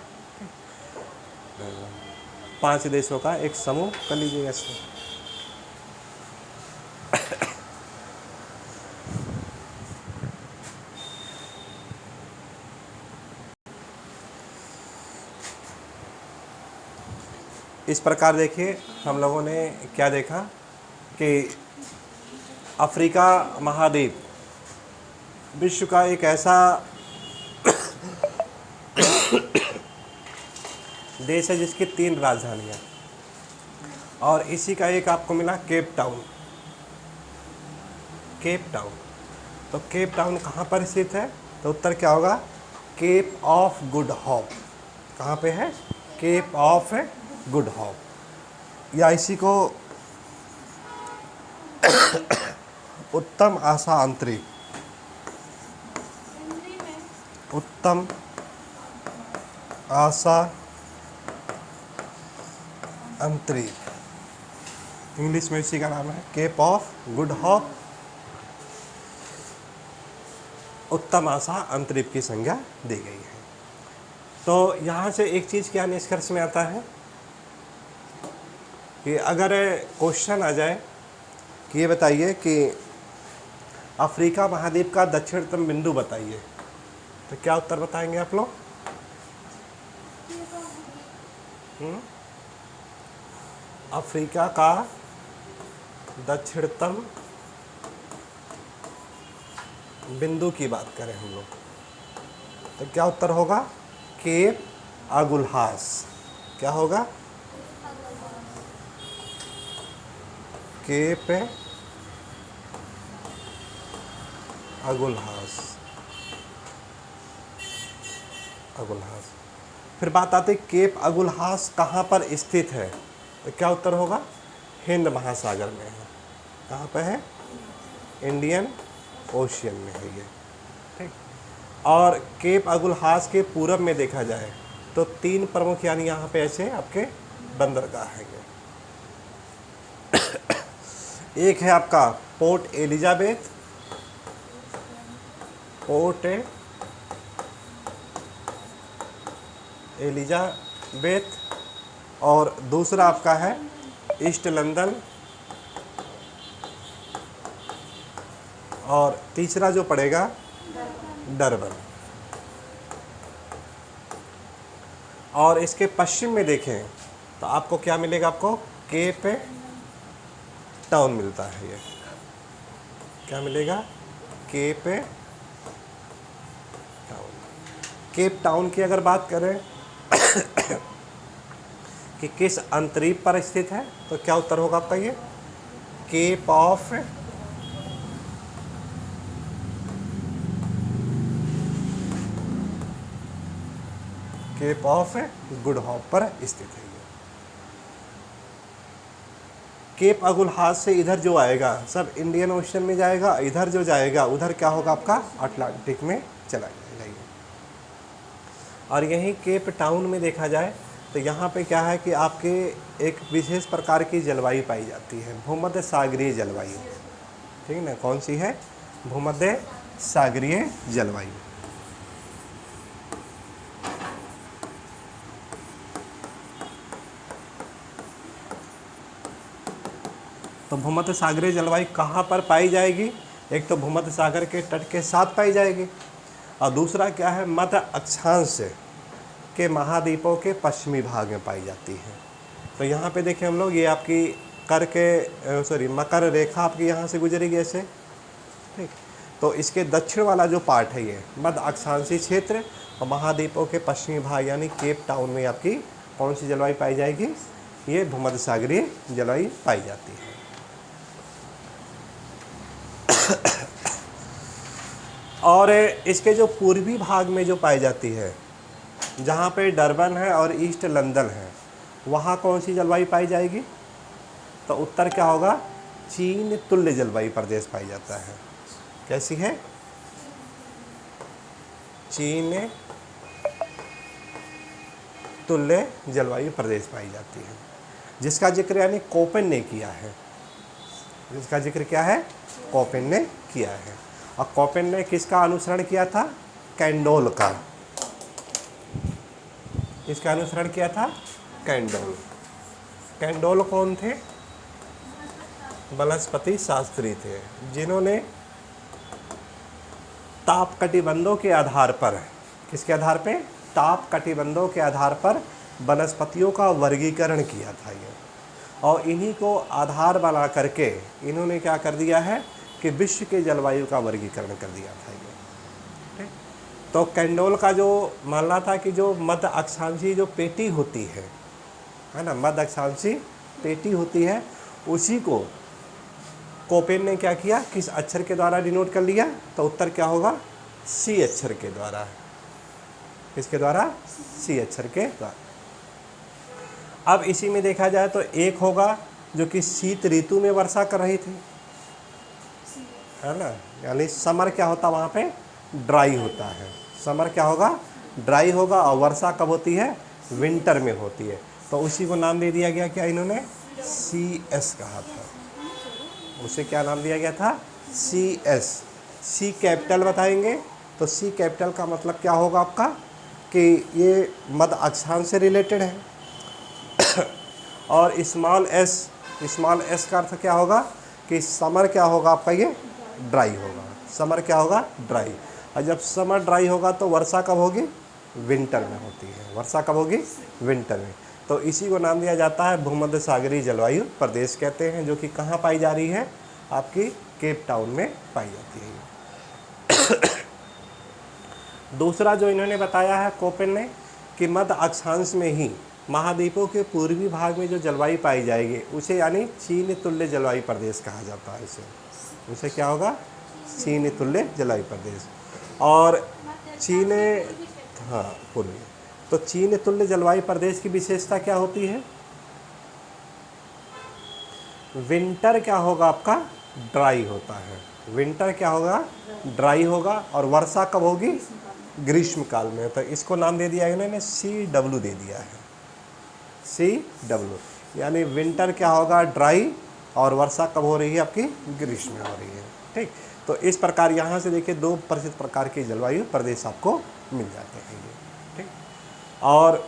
5 देशों का एक समूह कर लीजिएगा इसको। इस प्रकार देखिए, हम लोगों ने क्या देखा कि अफ्रीका महाद्वीप विश्व का एक ऐसा देश है जिसकी 3 राजधानियाँ, और इसी का एक आपको मिला केप टाउन। केप टाउन, तो केप टाउन कहाँ पर स्थित है? तो उत्तर क्या होगा? Cape of Good Hope. कहाँ पे है? केप ऑफ गुड होप, या इसी को उत्तम आशा अंतरिक्ष, उत्तम आशा अंतरिक्ष, इंग्लिश में इसी का नाम है केप ऑफ गुड होप, उत्तम आशा अंतरिक्ष की संज्ञा दी गई है। तो यहाँ से एक चीज़ क्या निष्कर्ष में आता है कि अगर क्वेश्चन आ जाए कि ये बताइए कि अफ्रीका महाद्वीप का दक्षिणतम बिंदु बताइए, तो क्या उत्तर बताएंगे आप लोग? अफ्रीका का दक्षिणतम बिंदु की बात करें हम लोग, तो क्या उत्तर होगा? केप अगुल्हास। क्या होगा? केप अगुल्हास। अगुल्हास। फिर बात आती है केप अगुल्हास कहाँ पर स्थित है, तो क्या उत्तर होगा? हिंद महासागर में है। कहाँ पे है? इंडियन ओशियन में है ये। ठीक, और केप अगुल्हास के पूरब में देखा जाए तो 3 प्रमुख यानी यहाँ पे ऐसे आपके बंदरगाह हैं। एक है आपका पोर्ट एलिजाबेथ, पोर्ट एलिजाबेथ, और दूसरा आपका है ईस्ट लंदन, और तीसरा जो पड़ेगा डरबन। और इसके पश्चिम में देखें तो आपको क्या मिलेगा, आपको केप टाउन मिलता है। ये क्या मिलेगा, केप टाउन। केप टाउन की अगर बात करें कि किस अंतरीप पर स्थित है, तो क्या उत्तर होगा आपका, ये केप ऑफ गुड होप पर स्थित है। केप अगुलहाज से इधर जो आएगा सब इंडियन ओशन में जाएगा, इधर जो जाएगा उधर क्या होगा आपका अटलांटिक में चला जाएगा ये। और यहीं केप टाउन में देखा जाए तो यहाँ पे क्या है कि आपके एक विशेष प्रकार की जलवायु पाई जाती है, भूमध्य सागरीय जलवायु। ठीक है ना, कौन सी है, भूमध्य सागरीय जलवायु। तो भूमध्य सागरीय जलवायु कहाँ पर पाई जाएगी, एक तो भूमध्य सागर के तट के साथ पाई जाएगी, और दूसरा क्या है, मध्य अक्षांश के महाद्वीपों के पश्चिमी भाग में पाई जाती है। तो यहाँ पे देखें हम लोग, ये आपकी मकर रेखा आपकी यहाँ से गुजरेगी ऐसे, ठीक। तो इसके दक्षिण वाला जो पार्ट है ये मध्य अक्षांशीय क्षेत्र, और महाद्वीपों के पश्चिमी भाग यानी केप टाउन में आपकी कौन सी जलवायु पाई जाएगी, ये भूमध्य सागरीय जलवायु पाई जाती है। और इसके जो पूर्वी भाग में जो पाई जाती है, जहाँ पे डरबन है और ईस्ट लंदन है, वहाँ कौन सी जलवायु पाई जाएगी, तो उत्तर क्या होगा, चीन तुल्य जलवायु प्रदेश पाई जाता है। कैसी है, चीन तुल्य जलवायु प्रदेश पाई जाती है, जिसका जिक्र यानी कोपेन ने किया है। जिसका जिक्र क्या है, कोपेन ने किया है। और कोपेन ने किसका अनुसरण किया था, कैंडोल का। इसका अनुसरण किया था कैंडोल। कैंडोल कौन थे, वनस्पति शास्त्री थे, जिन्होंने ताप कटिबंधों के आधार पर, किसके आधार पे, ताप कटिबंधों के आधार पर वनस्पतियों का वर्गीकरण किया था ये। और इन्हीं को आधार बना करके इन्होंने क्या कर दिया है कि विश्व के जलवायु का वर्गीकरण कर दिया था ये। ठीक। तो कैंडोल का जो मानना था कि जो मध्य अक्षांशीय जो पेटी होती है ना, मध्य अक्षांशीय पेटी होती है, उसी को कोपेन ने क्या किया, किस अक्षर के द्वारा डिनोट कर लिया, तो उत्तर क्या होगा, सी अक्षर के द्वारा। किसके द्वारा, सी अक्षर के द्वारा। अब इसी में देखा जाए तो एक होगा जो कि शीत ऋतु में वर्षा कर रही थी, है ना, यानी समर क्या होता वहाँ पे, ड्राई होता है। समर क्या होगा, ड्राई होगा, और वर्षा कब होती है, विंटर में होती है। तो उसी को नाम दे दिया गया, क्या इन्होंने, CS कहा था। उसे क्या नाम दिया गया था, CS। सी कैपिटल बताएंगे तो सी कैपिटल का मतलब क्या होगा आपका, कि ये मध्य अक्षांश से रिलेटेड है। और स्मॉल एस का अर्थ क्या होगा, कि समर क्या होगा आपका, ये ड्राई होगा। समर क्या होगा, ड्राई। और जब समर ड्राई होगा तो वर्षा कब होगी, विंटर में होती है। वर्षा कब होगी, विंटर में। तो इसी को नाम दिया जाता है भूमध्य सागरीय जलवायु प्रदेश कहते हैं, जो कि कहाँ पाई जा रही है, आपकी केप टाउन में पाई जाती है। दूसरा जो इन्होंने बताया है कोपेन ने, कि मध्य अक्षांश में ही महाद्वीपों के पूर्वी भाग में जो जलवायु पाई जाएगी उसे यानी चीन तुल्य जलवायु प्रदेश कहा जाता है। उसे क्या होगा, चीन तुल्य जलवायु प्रदेश। और चीन, हाँ पूर्वी, तो चीन तुल्य जलवायु प्रदेश की विशेषता क्या होती है, विंटर क्या होगा आपका, ड्राई होता है। विंटर क्या होगा, ड्राई होगा, और वर्षा कब होगी, ग्रीष्म काल में। तो इसको नाम दे दिया इन्होंने CW दे दिया है, CW, यानी विंटर क्या होगा, ड्राई, और वर्षा कब हो रही है आपकी, ग्रीष्म में हो रही है। ठीक। तो इस प्रकार यहाँ से देखिए 2 प्रसिद्ध प्रकार के जलवायु प्रदेश आपको मिल जाते हैं ये। ठीक। और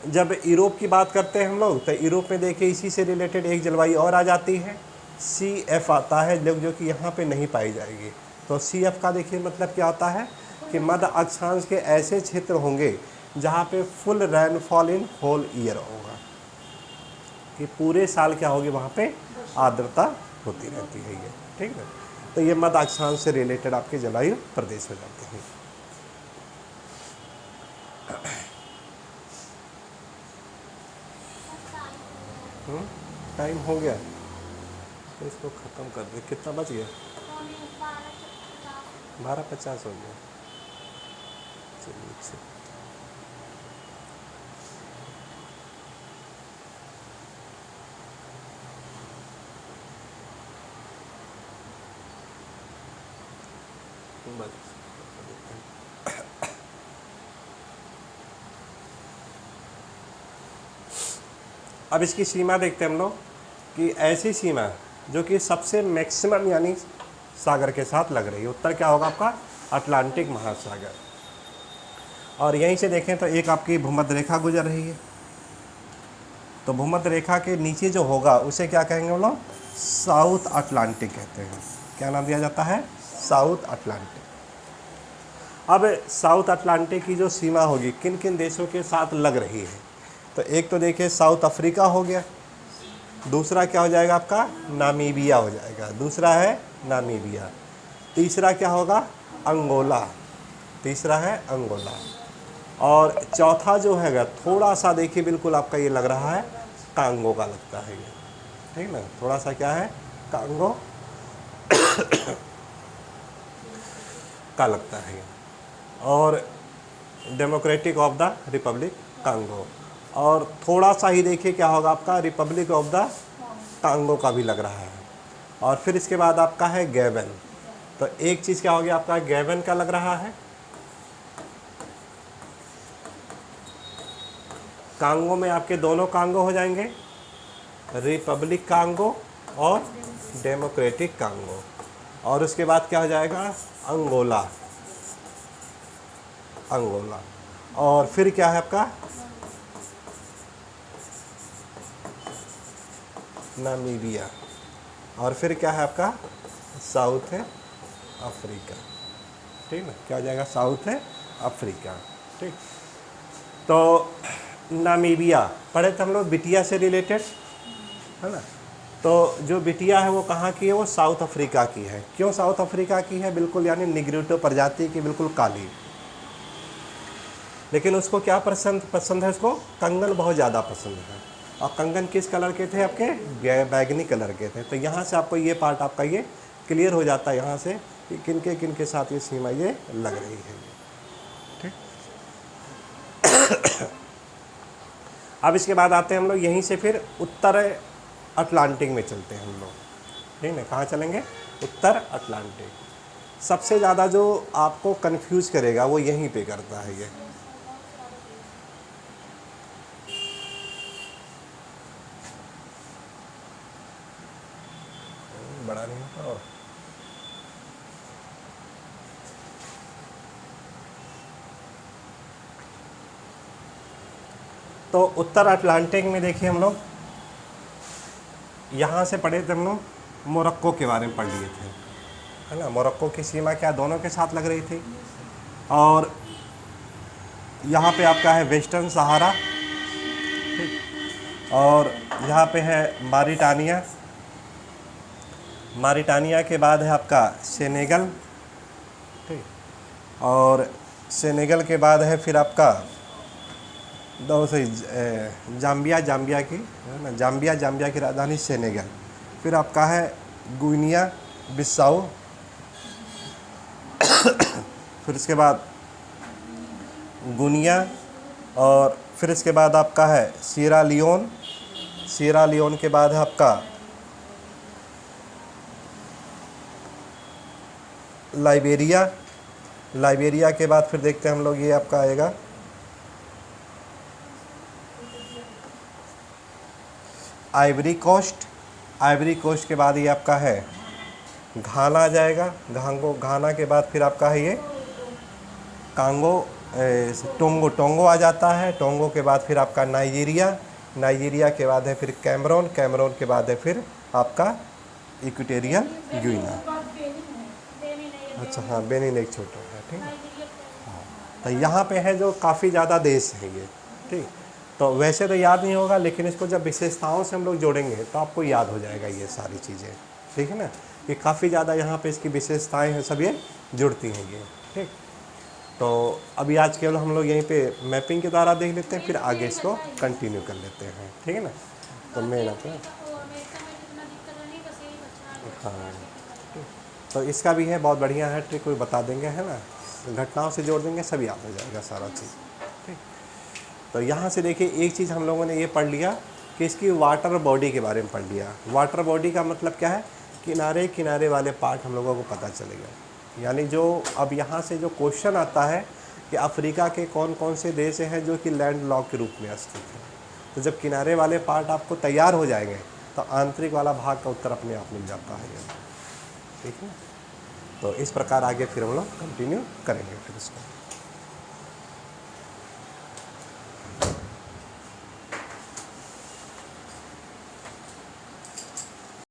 जब यूरोप की बात करते हैं हम लोग, तो यूरोप में देखिए इसी से रिलेटेड एक जलवायु और आ जाती है, CF आता है, जो कि यहाँ पे नहीं पाई जाएगी। तो CF का देखिए मतलब क्या होता है कि मध्य अक्षांश के ऐसे क्षेत्र होंगे जहाँ पे full rainfall in whole year होगा, कि पूरे साल क्या होगी वहाँ पे आर्द्रता होती रहती है ये, ठीक है। तो ये मध्य अक्षांश से रिलेटेड आपके जलवायु प्रदेश हो जाते हैं। टाइम हो गया तो इसको ख़त्म कर दे। कितना बच गया? 12:50 हो गया। चलिए अच्छा। अब इसकी सीमा देखते हैं हम लोग कि ऐसी सीमा जो कि सबसे मैक्सिमम यानी सागर के साथ लग रही है। उत्तर क्या होगा आपका? अटलांटिक महासागर। और यहीं से देखें तो एक आपकी भूमध्य रेखा गुजर रही है, तो भूमध्य रेखा के नीचे जो होगा उसे क्या कहेंगे हम लोग? साउथ अटलांटिक कहते हैं। क्या नाम दिया जाता है? South Atlantic. अब साउथ अटलांटिक की जो सीमा होगी किन किन देशों के साथ लग रही है, तो एक तो देखिए साउथ अफ्रीका हो गया, दूसरा क्या हो जाएगा आपका? नामीबिया हो जाएगा, दूसरा है नामीबिया, तीसरा क्या होगा? अंगोला, तीसरा है अंगोला, और चौथा जो हैगा थोड़ा सा देखिए बिल्कुल आपका ये लग रहा है कांगो का लगता है ये, ठीक ना, थोड़ा सा क्या है? कांगो का लगता है ये, और democratic of the Republic Congo, और थोड़ा सा ही देखिए क्या होगा आपका? रिपब्लिक ऑफ द कांगो का भी लग रहा है। और फिर इसके बाद आपका है गैबन, तो एक चीज़ क्या हो गया आपका? गैबन का लग रहा है। कांगो में आपके दोनों कांगो हो जाएंगे, रिपब्लिक कांगो और डेमोक्रेटिक कांगो, और उसके बाद क्या हो जाएगा? अंगोला, अंगोला, और फिर क्या है आपका? नामीबिया, और फिर क्या है आपका? साउथ अफ्रीका, ठीक ना, क्या हो जाएगा? साउथ अफ्रीका, ठीक। तो नामीबिया पढ़े थे हम लोग, बिटिया से रिलेटेड है ना। तो जो बिटिया है वो कहाँ की है? वो साउथ अफ्रीका की है। क्यों साउथ अफ्रीका की है? बिल्कुल यानी निग्रिटो प्रजाति की, बिल्कुल काली, लेकिन उसको क्या पसंद है? उसको कंगन बहुत ज़्यादा पसंद है। और कंगन किस कलर के थे आपके? बैगनी कलर के थे। तो यहाँ से आपको ये पार्ट आपका ये क्लियर हो जाता है यहाँ से कि किन के साथ ये सीमा ये लग रही है, ठीक। अब इसके बाद आते हैं हम लोग यहीं से फिर उत्तर अटलांटिक में चलते हैं हम लोग, ठीक है। कहाँ चलेंगे? उत्तर अटलांटिक। सबसे ज़्यादा जो आपको कंफ्यूज करेगा वो यहीं पे करता है ये, बड़ा नहीं होता। और तो उत्तर अटलांटिक में देखिए हम लोग यहाँ से पढ़े थे हम लोग, मोरक्को के बारे में पढ़ लिए थे, है ना। मोरक्को की सीमा क्या दोनों के साथ लग रही थी। और यहाँ पे आपका है वेस्टर्न सहारा, ठीक। और यहाँ पे है मारिटानिया, मारिटानिया के बाद है आपका सेनेगल, ठीक। और सेनेगल के बाद है फिर आपका जाम्बिया, जाम्बिया की है ना, जाम्बिया की राजधानी सेनेगल। फिर आपका है गुइनिया बिसाऊ, फिर इसके बाद गुनिया, और फिर इसके बाद आपका है सीरा लियोन, सीरा लियोन के बाद है आपका लाइबेरिया, लाइबेरिया के बाद फिर देखते हैं हम लोग ये आपका आएगा आइवरी कोस्ट, आइवरी कोस्ट के बाद ये आपका है घाना आ जाएगा, घाना के बाद फिर आपका है ये कांगो टोंगो, टोंगो आ जाता है। टोंगो के बाद फिर आपका नाइजीरिया, नाइजीरिया के बाद है फिर कैमरून, कैमरून के बाद है फिर आपका इक्वेटोरियल गिनी। अच्छा हाँ, बेनिन एक छोटा है, ठीक है। तो यहाँ पे है जो काफ़ी ज़्यादा देश है ये, ठीक। तो वैसे तो याद नहीं होगा, लेकिन इसको जब विशेषताओं से हम लोग जोड़ेंगे तो आपको याद हो जाएगा ये सारी चीज़ें, ठीक है ना। ये काफ़ी ज़्यादा यहाँ पे इसकी विशेषताएं हैं, सब ये जुड़ती हैं ये, ठीक। तो अभी आज केवल हम लोग यहीं पे मैपिंग के द्वारा देख लेते हैं, फिर आगे इसको कंटिन्यू कर लेते हैं, ठीक है ना। तो मेन अपना हाँ, तो इसका भी है बहुत बढ़िया है, ट्रिक कोई बता देंगे, है ना, घटनाओं से जोड़ देंगे, सब याद हो जाएगा सारा चीज़, ठीक। तो यहाँ से देखिए एक चीज़ हम लोगों ने ये पढ़ लिया कि इसकी वाटर बॉडी के बारे में पढ़ लिया। वाटर बॉडी का मतलब क्या है, किनारे किनारे वाले पार्ट हम लोगों को पता चलेगा। यानी जो अब यहाँ से जो क्वेश्चन आता है कि अफ्रीका के कौन कौन से देश हैं जो कि लैंड लॉक के रूप में स्थित हैं, तो जब किनारे वाले पार्ट आपको तैयार हो जाएंगे तो आंतरिक वाला भाग का उत्तर अपने आप मिल जाता है, ठीक है। तो इस प्रकार आगे फिर हम लोग कंटिन्यू करेंगे फिर इसको।